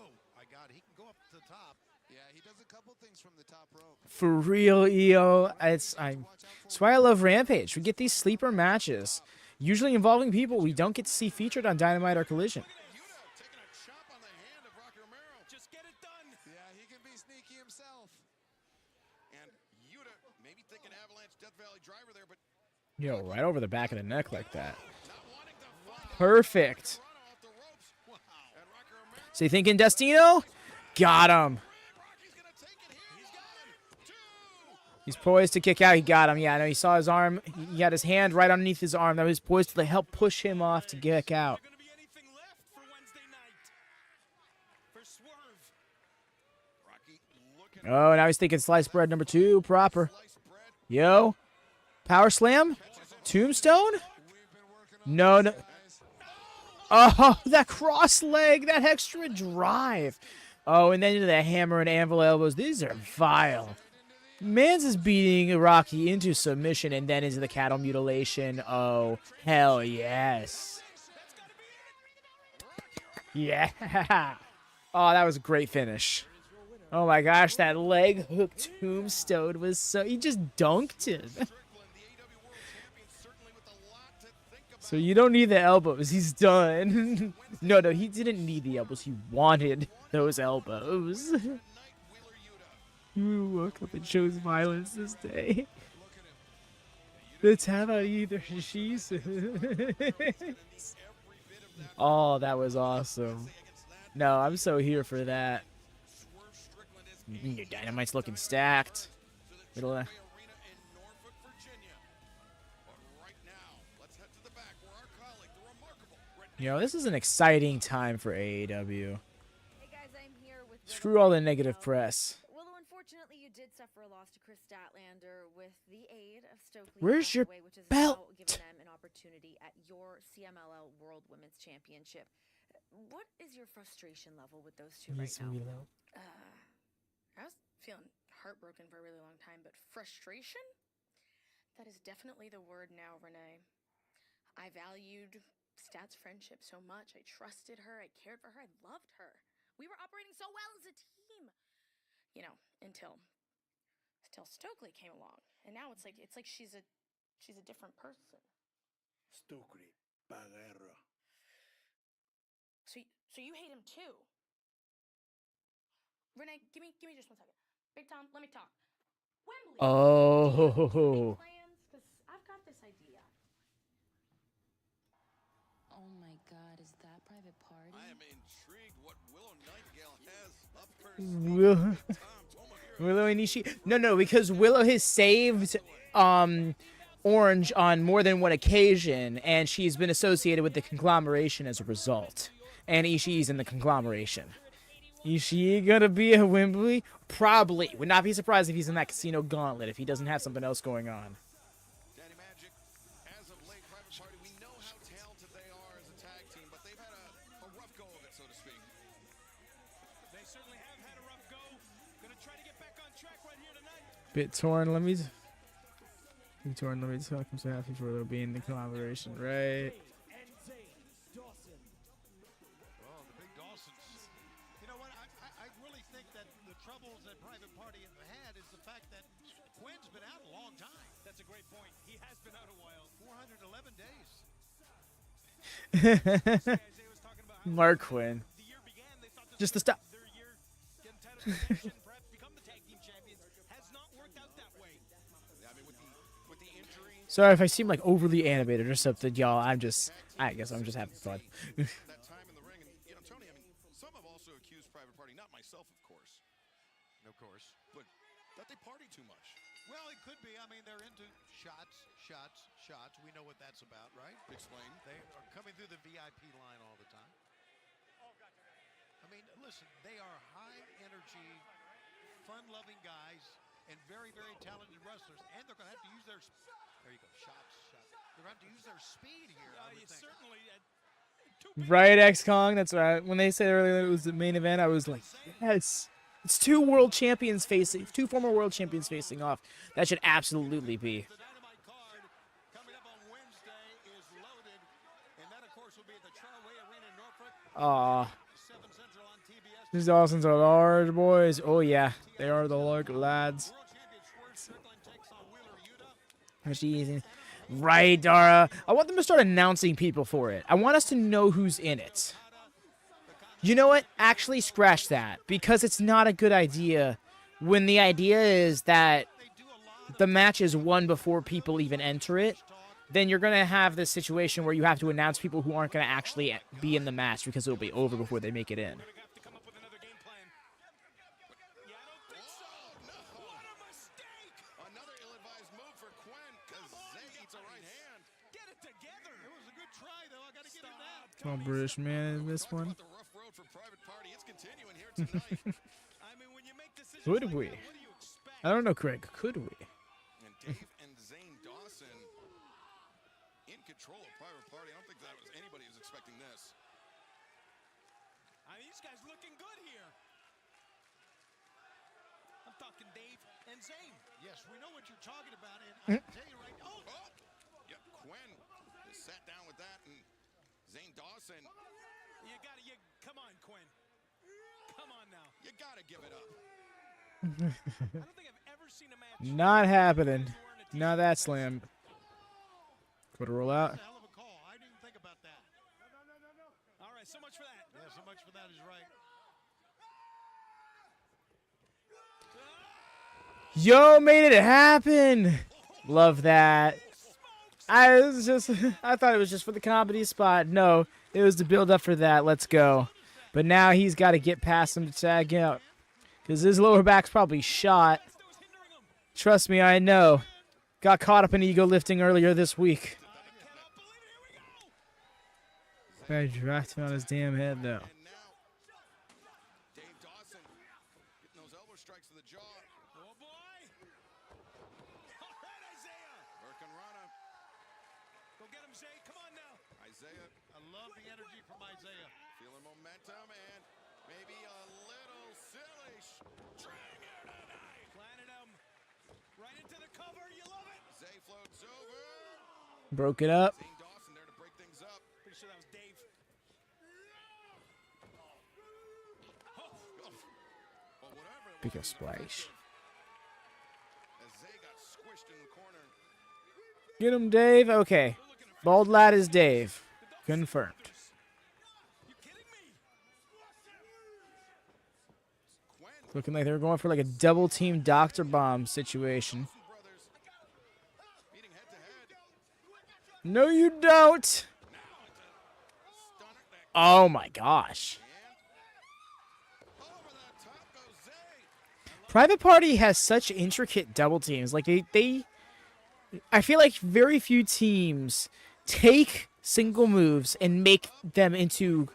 Oh, my God. He can go up to the top. Yeah, he does a couple things from the top rope. For real, EO. That's why I love Rampage. We get these sleeper matches, usually involving people we don't get to see featured on Dynamite or Collision. Yuta taking a chop on the hand of Rocky Romero. Just get it done. Yeah, he can be sneaky himself. And Yuta maybe thinking Avalanche Death Valley driver there, but Yo, right over the back of the neck like that. Perfect. So you thinking Destino? Got him. He's poised to kick out. He got him. Yeah, I know. He saw his arm. He had his hand right underneath his arm. That was poised to help push him off to kick out. Oh, now he's thinking sliced bread number 2. Proper. Yo. Power slam. Tombstone. No. Oh, that cross leg. That extra drive. Oh, and then into the hammer and anvil elbows. These are vile. Mans is beating Rocky into submission and then into the cattle mutilation. Oh, hell yes. Yeah. Oh, that was a great finish. Oh my gosh, that leg hook tombstone was so... He just dunked it. So you don't need the elbows. He's done. No, he didn't need the elbows. He wanted those elbows. You woke up and chose violence this day. Let's have either she's. Oh, that was awesome. No, I'm so here for that. Your Dynamite's looking stacked. Middle of this is an exciting time for AEW. Hey guys, I'm here with Screw all the negative press. Willow, unfortunately, you did suffer a loss to Chris Statlander with the aid of Stokely. Where's your Hathaway, which is belt? now giving them an opportunity at your CMLL World Women's Championship. What is your frustration level with those two right now? I was feeling heartbroken for a really long time, but frustration? That is definitely the word now, Renee. I valued Stat's friendship so much. I trusted her. I cared for her. I loved her. We were operating so well as a team. You know, until Stokely came along. And now it's like she's a different person. Stokely Paguerra. So you hate him too? Renee, give me just 1 second. Big Tom, let me talk. Wembley. Oh. Plans? 'Cause I've got this idea. Oh my God, is that private party? I am intrigued what Willow Nightingale has up her sleeve. Willow and Ishii. No, because Willow has saved Orange on more than one occasion, and she's been associated with the conglomeration as a result. And Ishii's in the conglomeration. Ishii gonna be at Wembley? Probably. Would not be surprised if he's in that casino gauntlet if he doesn't have something else going on. Daddy Magic, as of late, Private Party, we know how talented they are as a tag team, but they've had a rough go of it, so to speak. They certainly have had a rough go. Gonna try to get back on track right here tonight. Bit torn. Let me talk. I'm so happy for Willow being in the collaboration, right? Well, the big Dawsons. You know what? I really think that the troubles that Private Party have had is the fact that Quinn's been out a long time. That's a great point. He has been out a while. 411 days. Isaiah was talking about how Mark Quinn. the year began. They thought this Just to was stop. their year, get title protection, perhaps become the tag team champions. Has not worked out that way. I mean, with the injury, Sorry if I seem like overly animated or something, y'all. I guess I'm just having fun. that time in the ring, and you know, Tony, I mean, some have also accused Private Party, not myself, of course, but that they party too much. Well, it could be. I mean, they're into shots. We know what that's about, right? Explain. They are coming through the VIP line all the time. I mean, listen, they are high-energy, fun-loving guys and very, very talented wrestlers, and they're going to have to use their... There you go, shots. They're going to have to use their speed here, I would You think. certainly. Right, X-Kong? That's right. When they said earlier that it was the main event, I was like, yes. It's two former world champions facing off. That should absolutely be. The Dynamite card coming up on Wednesday is loaded, and that, of course, will be at the Charway Arena in Norfolk. Aw. 7 Central on TBS. These Dawsons are large boys. Oh, yeah. They are the large lads. World champion Swerve Strickland takes on Wheeler Yuta. Right, Dara. I want them to start announcing people for it. I want us to know who's in it. You know what? Actually, scratch that. Because it's not a good idea when the idea is that the match is won before people even enter it. Then you're going to have this situation where you have to announce people who aren't going to actually be in the match because it'll be over before they make it in. Have to come up with another game plan. Yeah, I don't think so. What a mistake! Another ill-advised move for Quinn, because Zay eats a right hand. Get it together. It was a good try, though. I got to give him that. Come on, British man, in this one. About the rough road for Private Party, it's continuing here tonight. I mean, when you make decisions Could like we? that, what do you expect? I don't know, Craig. Could we? And Dave and Zane Dawson in control of Private Party. I don't think that was anybody was expecting this. I mean, these guys looking good here. I'm talking Dave and Zane. Yes, we know what you're talking about, and I can tell you right now. Oh, yep, Quinn is sat down with that, and Zane Dawson, Come on, Quinn. Come on now. you gotta give it up. I don't think I've ever seen a match. Not happening. Not that slam. Could roll out. That's a hell of a call. I didn't think about that. All right, so much for that. Yeah, so much for that is right. Yo, made it happen. Love that. I thought it was just for the comedy spot. No, it was to build up for that. Let's go. But now he's got to get past him to tag out. Because his lower back's probably shot. Trust me, I know. Got caught up in ego lifting earlier this week. I dropped him on his damn head, though. Dave Dawson getting those elbow strikes to the jaw. Oh boy! All right, Isaiah. Hurricane Rana. Go get him, Zay. Come on now. Isaiah I love the energy from Isaiah. feeling momentum and maybe a little silly. Trying here tonight. Planted him. Right into the cover. You love it. Zay floats over. Broke it up. Seeing Dawson there to break things up. Pretty sure that was Dave. But whatever it Big was, splash. as Zay got squished in the corner. Get him, Dave. Okay. Bald lad is Dave. Confirmed. You kidding me? Looking like they're going for like a double team Dr. Bomb situation. Brothers meeting head to head. No, you don't. Stunner that Oh my gosh. over the top goes Zay. Private Party has such intricate double teams. Like I feel like very few teams take single moves and make them into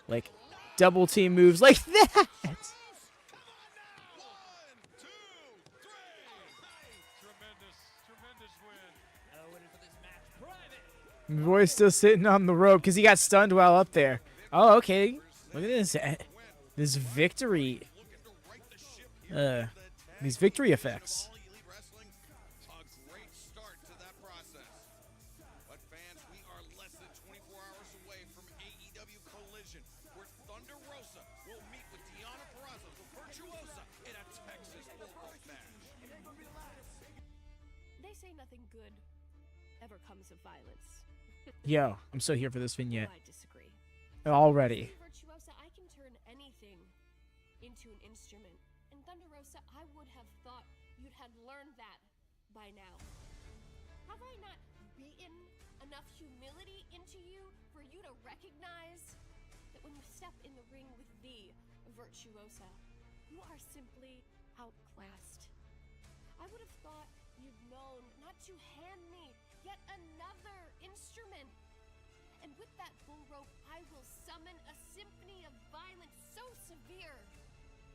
like double team moves like that. 1, 2, 3. Tremendous win. Boy's still sitting on the rope because he got stunned while up there. Oh, okay. Look at this. This victory. These victory effects. All Elite Wrestling, a great start to that process. But fans, we are less than 24 hours away from AEW Collision, where Thunder Rosa will meet with Deonna Purrazzo, the Virtuosa, in a Texas bullrope match. They say nothing good ever comes of violence. Yo, I'm so here for this vignette. I disagree. Already. Virtuosa, I can turn anything into an instrument. And Thunder Rosa, I would have thought you'd have learned that by now. Have I not beaten enough humility into you for you to recognize that when you step in the ring with the Virtuosa, you are simply outclassed? I would have thought you'd known not to hand me yet another instrument. And with that bull rope, I will summon a symphony of violence so severe,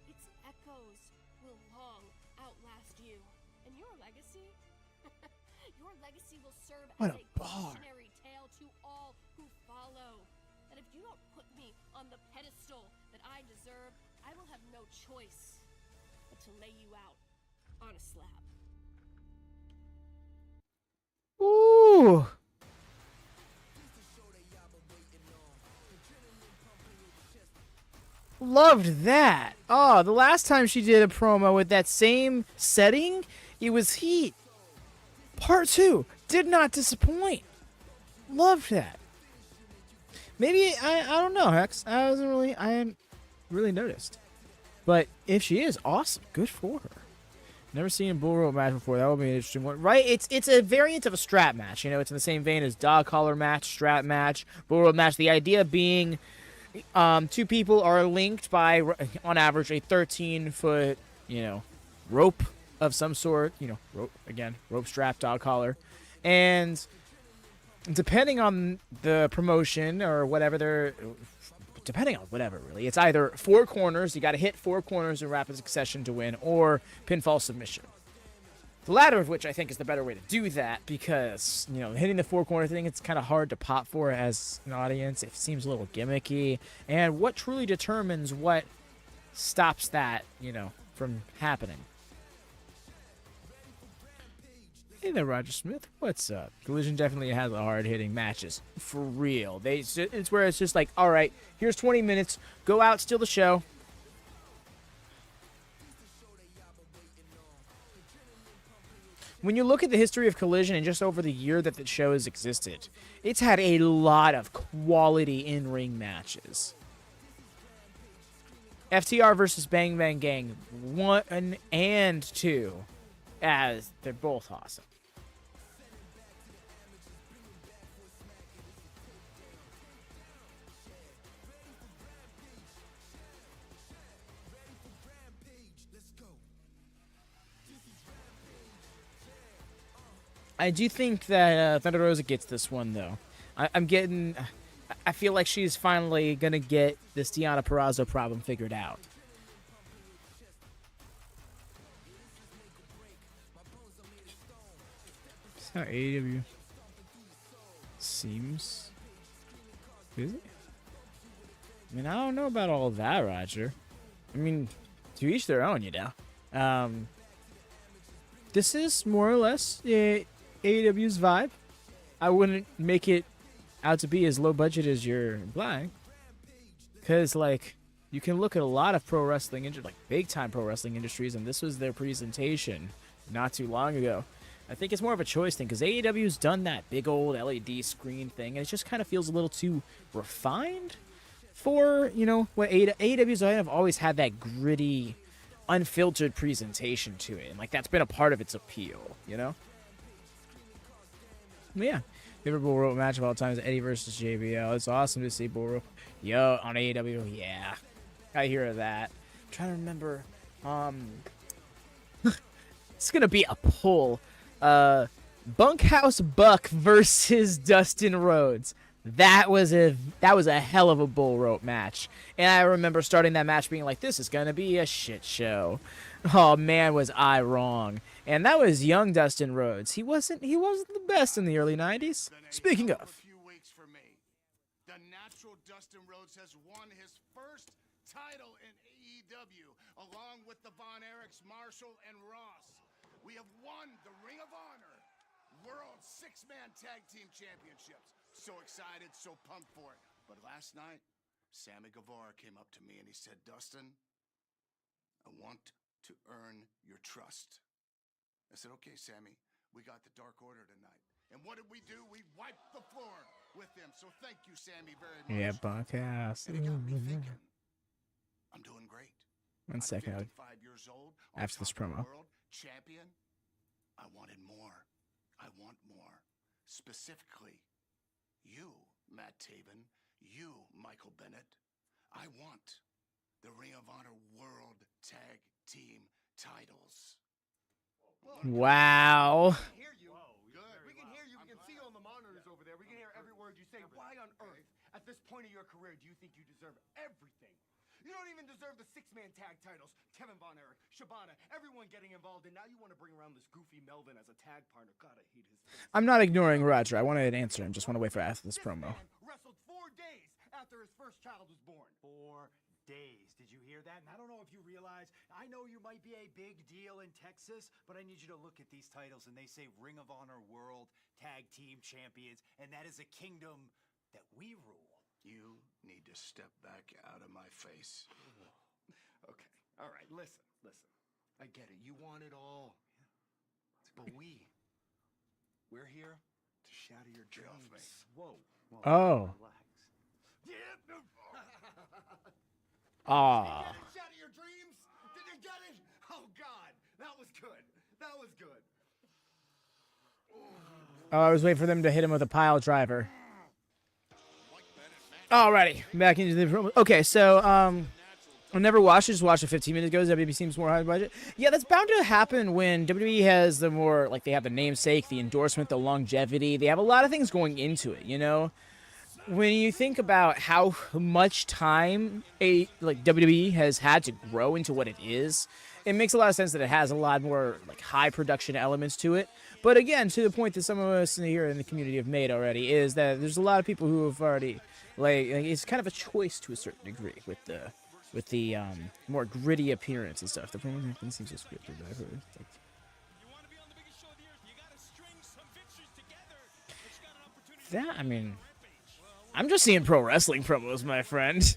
its echoes will long outlast you. And your legacy? Your legacy will serve What as a a bar. cautionary tale to all who follow. That if you don't put me on the pedestal that I deserve, I will have no choice but to lay you out on a slab. Ooh. Loved that. Oh, the last time she did a promo with that same setting, it was Heat. Part 2 did not disappoint. Loved that. Maybe I don't know, Hex. I hadn't really noticed. But if she is awesome, good for her. Never seen a bull rope match before. That would be an interesting one, right? It's a variant of a strap match. You know, it's in the same vein as dog collar match, strap match, bull rope match. The idea being, two people are linked by, on average, a 13-foot, rope of some sort. Rope strap, dog collar, and depending on the promotion or whatever really, it's either 4 corners. You got to hit 4 corners in rapid succession to win, or pinfall submission. The latter of which I think is the better way to do that, because hitting the 4 corner thing, it's kind of hard to pop for as an audience. It seems a little gimmicky, and what truly determines what stops that from happening? Hey there, Roger Smith. What's up? Collision definitely has a hard-hitting matches. For real. It's where it's just like, all right, here's 20 minutes. Go out, steal the show. When you look at the history of Collision and just over the year that the show has existed, it's had a lot of quality in-ring matches. FTR versus Bang Bang Gang 1 and 2. as they're both awesome. I do think that Thunder Rosa gets this one, though. I feel like she's finally going to get this Deonna Purrazzo problem figured out. That's how AEW seems. Is it? I mean, I don't know about all that, Roger. I mean, to each their own, you know. This is more or less AEW's vibe. I wouldn't make it out to be as low budget as you're implying. Because, like, you can look at a lot of pro wrestling, like big-time pro wrestling industries, and this was their presentation not too long ago. I think it's more of a choice thing, because AEW's done that big old LED screen thing, and it just kind of feels a little too refined for, you know, what AEW's have always had that gritty, unfiltered presentation to it, and, like, that's been a part of its appeal, you know? But yeah. Favorite bull rope match of all time is Eddie versus JBL. It's awesome to see bull rope. Yo, on AEW, yeah. I hear that. I'm trying to remember. It's gonna be a pull. Bunkhouse Buck versus Dustin Rhodes. That was a hell of a bull rope match. And I remember starting that match being like, this is gonna be a shit show. Oh man, was I wrong. And that was young Dustin Rhodes. He wasn't the best in the early 90s. Speaking of. Few weeks for me. The natural Dustin Rhodes has won his first title in AEW, along with the Von Erichs, Marshall, and Ross. We have won the Ring of Honor World Six-Man Tag Team Championships. So excited, so pumped for it. But last night, Sammy Guevara came up to me and he said, Dustin, I want to earn your trust. I said, okay, Sammy, we got the Dark Order tonight. And what did we do? We wiped the floor with them. So thank you, Sammy, very much. Yeah, Bunkhouse. And it got me thinking, I'm doing great. 1 second. I'm 55 years old. After this promo. World champion. I wanted more. I want more. Specifically, you, Matt Taven, you, Michael Bennett. I want the Ring of Honor World Tag Team titles. Wow. We can hear you. We can hear you. We can see you on the monitors over there. We can hear every word you say. Why on earth, at this point of your career, do you think you deserve everything? You don't even deserve the six-man tag titles. Kevin Von Erich, Shibata, everyone getting involved, and now you want to bring around this goofy Melvin as a tag partner. God, I hate his face. I'm not ignoring Roger. I want to answer him. Just want to wait for after this promo. Man wrestled 4 days after his first child was born. 4 days. Did you hear that? And I don't know if you realize, I know you might be a big deal in Texas, but I need you to look at these titles, and they say Ring of Honor World Tag Team Champions, and that is a kingdom that we rule. You need to step back out of my face. Okay. All right. Listen. I get it. You want it all. But we're here to shatter your Get off dreams. me. Whoa. Oh. Relax. Ah. Shatter your dreams? Did you get it? Oh, God. That was good. That was good. Oh, I was waiting for them to hit him with a pile driver. Alrighty, back into the promo. Okay, so I never watched it. Just watched it 15 minutes ago. WWE seems more high budget. Yeah, that's bound to happen when WWE has the more, like, they have the namesake, the endorsement, the longevity. They have a lot of things going into it, you know? When you think about how much time WWE has had to grow into what it is, it makes a lot of sense that it has a lot more, like, high production elements to it. But again, to the point that some of us here in the community have made already, is that there's a lot of people who have already, like it's kind of a choice to a certain degree with the more gritty appearance and stuff. The promo seems so scripted. I've heard. That, I mean, I'm just seeing pro wrestling promos, my friend.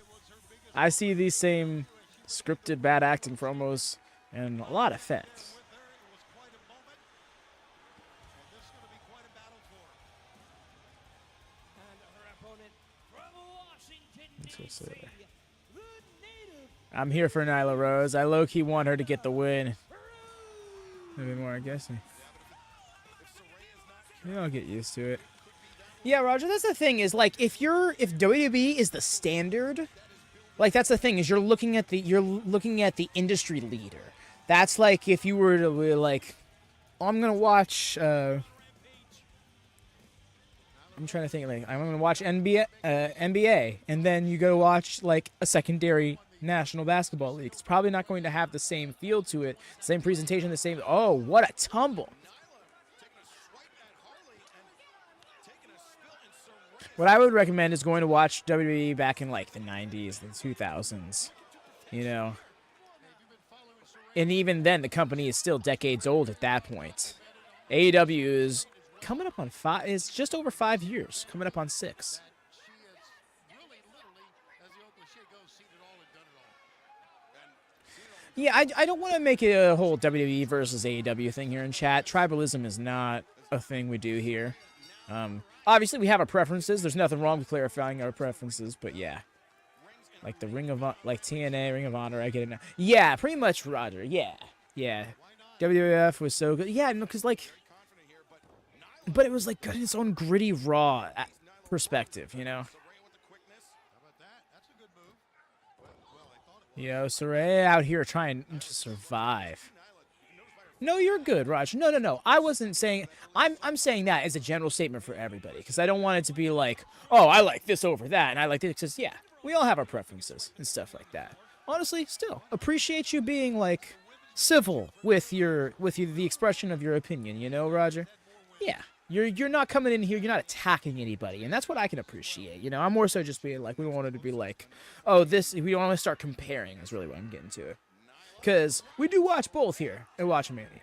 I see these same scripted bad acting promos and a lot of effects. I'm here for Nyla Rose. I low-key want her to get the win. A bit more, I guess. Yeah, I'll get used to it. Yeah, Roger, that's the thing is, like, if WWE is the standard, like, that's the thing is you're looking at the industry leader. That's like if you were to be like, oh, I'm gonna watch. I'm trying to think, like, I'm gonna watch NBA, and then you go watch like a secondary National Basketball League. It's probably not going to have the same feel to it, same presentation, the same. Oh, what a tumble! What I would recommend is going to watch WWE back in like the 90s, the 2000s, you know. And even then, the company is still decades old at that point. AEW is coming up on 5. It's just over 5 years, coming up on 6. Yeah, I don't want to make it a whole WWE versus AEW thing here in chat. Tribalism is not a thing we do here. Obviously, we have our preferences. There's nothing wrong with clarifying our preferences, but yeah. Like the like TNA, Ring of Honor, I get it now. Yeah, pretty much, Roger. Yeah. WWF was so good. Yeah, no, because, like, but it was, like, good in its own gritty, raw perspective, you know? Yo, Saraya out here trying to survive. No, you're good, Raj. No. I wasn't saying... I'm saying that as a general statement for everybody, because I don't want it to be like, oh, I like this over that, and I like this, because, yeah, we all have our preferences and stuff like that. Honestly, still, appreciate you being, like, civil with the expression of your opinion, you know, Roger? Yeah. You're not coming in here, you're not attacking anybody, and that's what I can appreciate, you know? I'm more so just being like, we wanted to be like, oh, we don't want to start comparing is really what I'm getting to. Because we do watch both here at WatchaMania.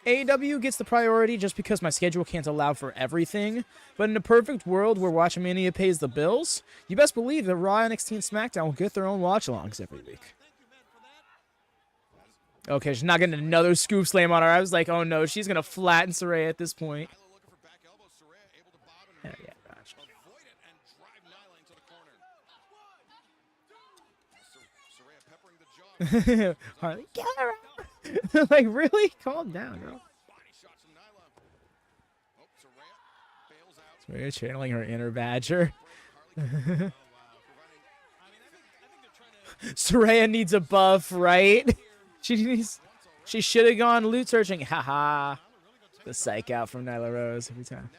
AEW gets the priority just because my schedule can't allow for everything, but in a perfect world where WatchaMania pays the bills, you best believe that Raw, NXT, and SmackDown will get their own watch-alongs every week. Okay, she's not getting another scoop slam on her. I was like, oh no, she's going to flatten Saraya at this point. Hell yeah, Raj. Harley, get her out. Like, really? Calm down, bro. Saraya channeling her inner badger. Saraya needs a buff, right? She should have gone loot searching. Haha. The psych out from Nyla Rose every time.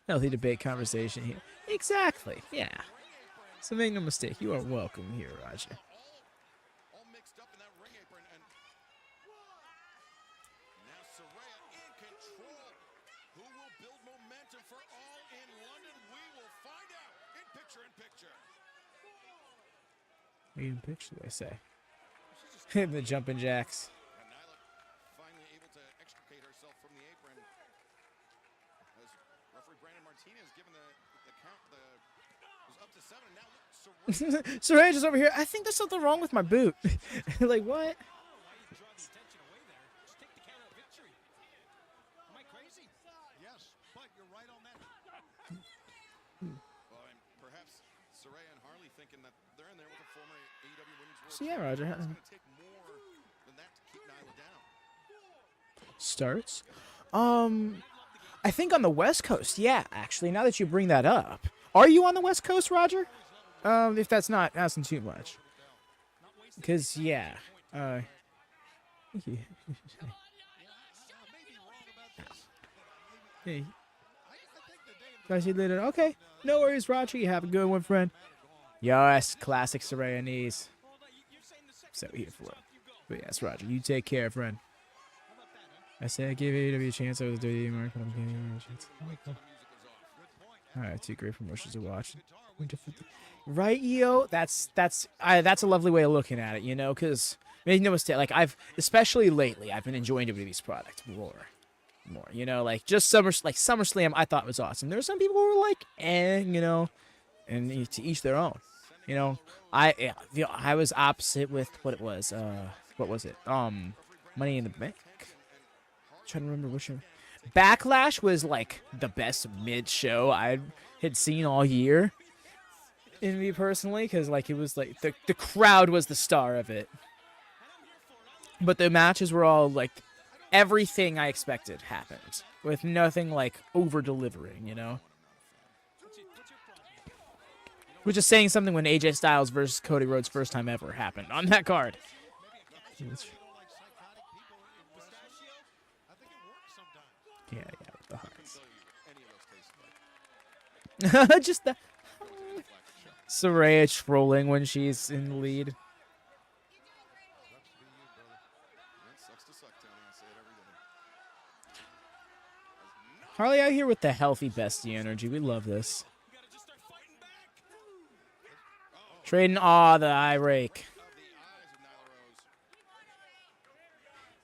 Healthy debate conversation here. Exactly. Yeah. So make no mistake, you are welcome here, Roger. In picture, I say. The jumping jacks. Finally able to extricate herself from the apron. As referee Brandon Martinez given the count, was up to 7. Now Saraya is over here. I think there's something wrong with my boot. Like, what? Yes, but you're right on that. Well, and perhaps Saraya and Harley thinking that they're in there with a former AEW Women's World So yeah, Roger. It's going to take more than that to keep Nyla down. Starts. I think on the West Coast. Yeah, actually, now that you bring that up. Are you on the West Coast, Roger? If that's not asking too much. Because, yeah. Hey. Guys, you later. Okay. No worries, Roger. You have a good one, friend. Yes, classic Saraya knees. So here for it. But yes, Roger, you take care, friend. I say I gave AEW a chance over the WWE mark, but I'm giving you a chance. Alright, 2 great promotions to watch. Right, EO? That's a lovely way of looking at it, you know, because make no mistake, like especially lately, I've been enjoying WWE's product more, you know, like just SummerSlam I thought was awesome. There were some people who were like, you know, and to each their own. You know, I was opposite with what it was. What was it? Money in the Bank. I'm trying to remember which one. Backlash was like the best mid show I had seen all year. In me personally, because like it was like the crowd was the star of it. But the matches were all like everything I expected happened, with nothing like over-delivering, you know? Which is saying something when AJ Styles versus Cody Rhodes first time ever happened on that card. Yeah, with the hearts. Just the Saraya trolling when she's in the lead. Harley out here with the healthy bestie energy. We love this. Trading the eye rake.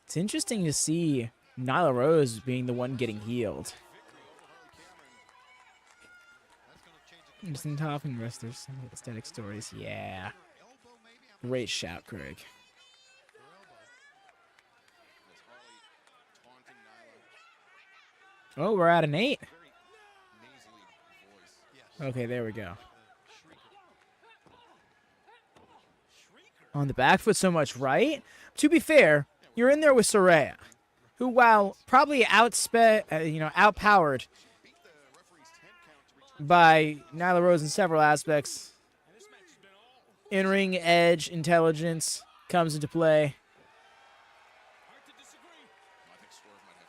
It's interesting to see Nyla Rose being the one getting healed. Interesting talking wrestlers, some aesthetic stories. Yeah. Great shout, Craig. Oh, we're at an 8. Okay, there we go. On the back foot so much, right? To be fair, you're in there with Saraya, who, while probably outpowered by Nyla Rose in several aspects, in-ring edge, intelligence comes into play.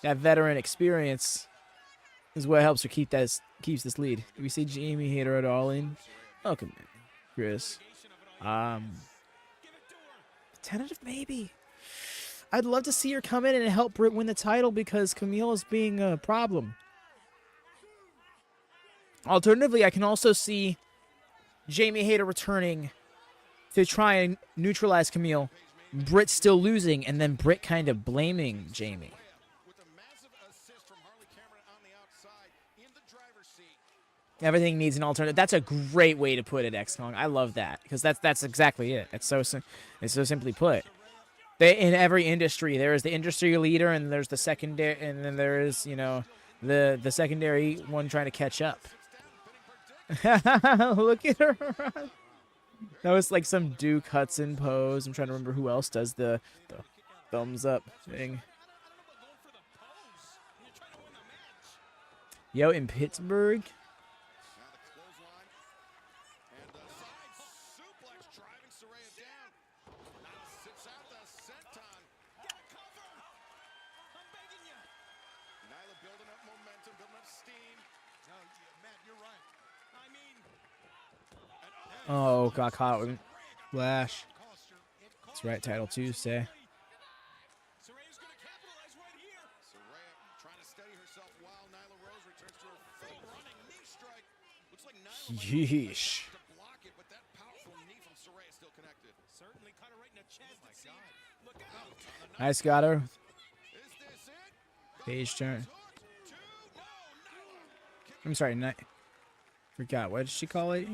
That veteran experience is what helps her keeps this lead. Do we see Jamie Hayter at Allin? Oh, come on, Chris. Tentative maybe. I'd love to see her come in and help Britt win the title because Camille is being a problem. Alternatively, I can also see Jamie Hayter returning to try and neutralize Camille. Britt still losing, and then Britt kind of blaming Jamie. Everything needs an alternative. That's a great way to put it, X-Kong. I love that because that's exactly it. It's so simply put. In every industry, there is the industry leader, and there's the secondary, and then there is the secondary one trying to catch up. Look at her. That was like some Duke Hudson pose. I'm trying to remember who else does the thumbs up thing. Yo, in Pittsburgh. Oh, got caught with Flash. That's right, Title Tuesday. Yeesh. Nice, got her. Page turn. I'm sorry, forgot. What did she call it?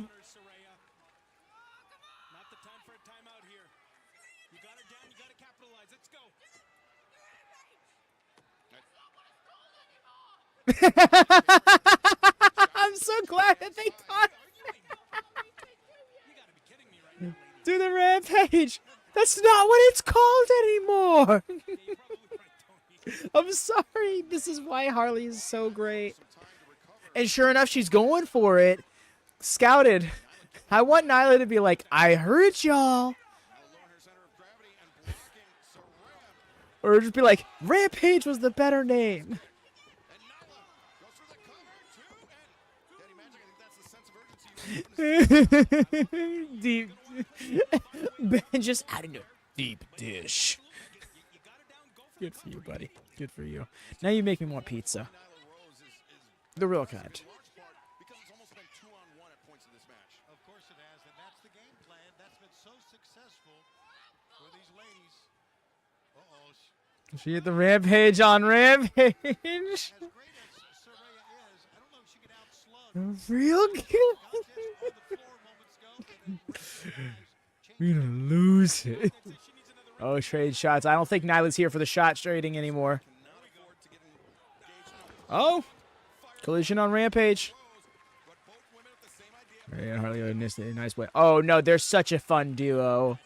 I'm so glad that they caught do the Rampage. That's not what it's called anymore. I'm sorry. This is why Harley is so great. And sure enough, she's going for it. Scouted. I want Nyla to be like, I heard y'all. Or just be like, Rampage was the better name. Deep. Ben just adding a deep dish. Good for you, buddy. Good for you. Now you make me want pizza. The real kind. Of course it has, and that's the game plan. That's been so successful for these ladies. Uh-oh. She hit the Rampage on Rampage. Real good. We're gonna lose it. Oh, trade shots. I don't think Nyla's here for the shot trading anymore. Oh, collision on Rampage. Yeah, Harley missed it. Nice way. Oh no, they're such a fun duo.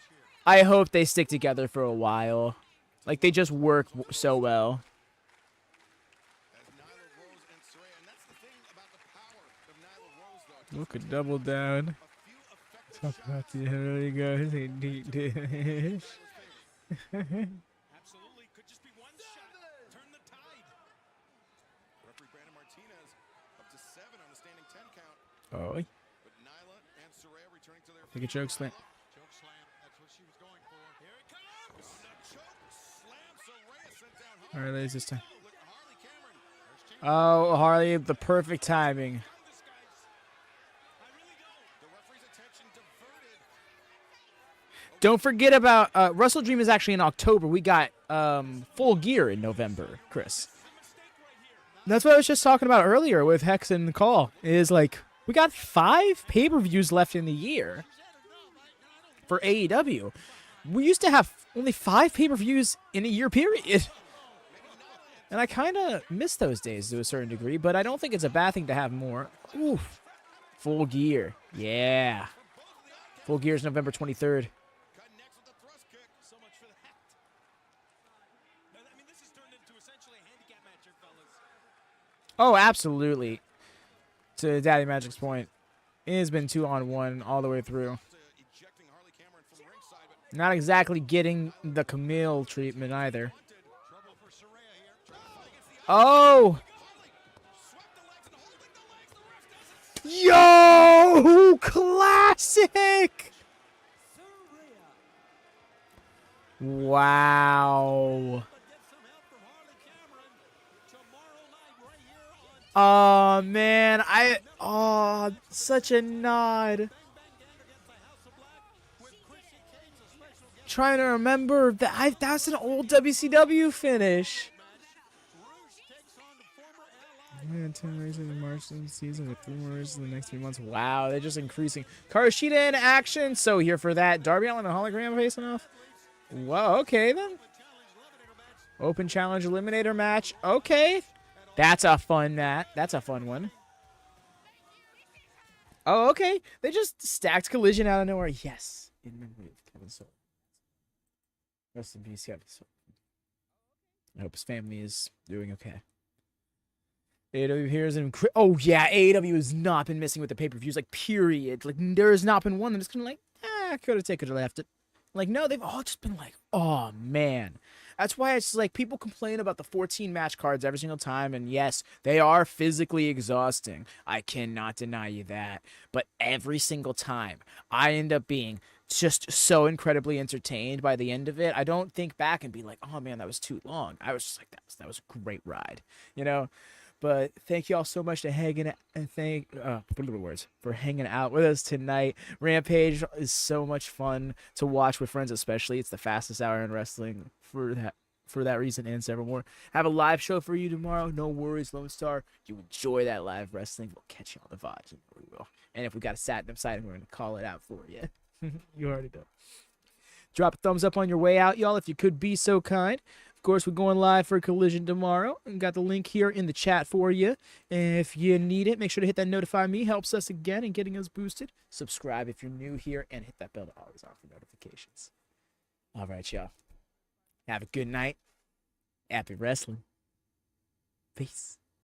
I hope they stick together for a while. Like, they just work so well. As Nyla, Rhodes, and Saraya, and that's the thing about the power of Nyla Rose, though. Look at double down. Talk about the early guys in deep dish. Absolutely, could just be one shot. Turn the tide. Referee Brandon Martinez up to 7 on the standing 10 count. Oh, But Nyla and Saraya returning to their take a choke slam. Choke slam. That's what she was going for. Here it comes. On a choke slam, Saraya sent down All right, ladies, this time. Look at Harley Cameron. Oh, Harley, the perfect timing. The referee's attention diverted. Don't forget about Wrestle Dream is actually in October. We got Full Gear in November, Chris. That's what I was just talking about earlier with Hex and Call. Is like we got 5 pay-per-views left in the year for AEW. We used to have only 5 pay-per-views in a year period. And I kind of miss those days to a certain degree, but I don't think it's a bad thing to have more. Oof. Full Gear. Yeah. Full Gear is November 23rd. Cut next with the thrust kick. So much for that. I mean, this has turned into essentially a handicap match here, fellas. Oh, absolutely. To Daddy Magic's point, it has been 2-on-1 all the way through. Ejecting Harley Cameron from ringside, but Not exactly getting the Camille treatment either. Trouble for Saraya here. Oh! Yo! Classic! Wow. Oh, man. Oh, such a nod. Trying to remember that that's an old WCW finish. Yeah, 10 races in March season with 3 more races in the next 3 months. Wow, they're just increasing. Karashida in action. So here for that. Darby Allin and hologram facing off. Whoa, okay then. Open challenge eliminator match. Okay. That's a fun match. That's a fun one. Oh, okay. They just stacked Collision out of nowhere. Yes. In memory of Kevin Soul. Rest in peace, Kevin Soul. I hope his family is doing okay. AEW here is oh yeah, AEW has not been missing with the pay-per-views, like period. Like there has not been one that's kind of like, could have taken or left it. Like no, they've all just been like, oh man. That's why it's like people complain about the 14 match cards every single time, and yes, they are physically exhausting. I cannot deny you that. But every single time, I end up being just so incredibly entertained by the end of it. I don't think back and be like, oh man, that was too long. I was just like, that was a great ride, you know. But thank you all so much for hanging out with us tonight. Rampage is so much fun to watch with friends, especially. It's the fastest hour in wrestling for that reason and several more. Have a live show for you tomorrow. No worries, Lone Star. You enjoy that live wrestling. We'll catch you on the VOD. We will. And if we got a Saturn side, we're going to call it out for you. You already know. Drop a thumbs up on your way out, y'all, if you could be so kind. Of course, we're going live for Collision tomorrow. And got the link here in the chat for you. And if you need it, make sure to hit that notify me. Helps us again in getting us boosted. Subscribe if you're new here. And hit that bell to always on for notifications. All right, y'all. Have a good night. Happy wrestling. Peace.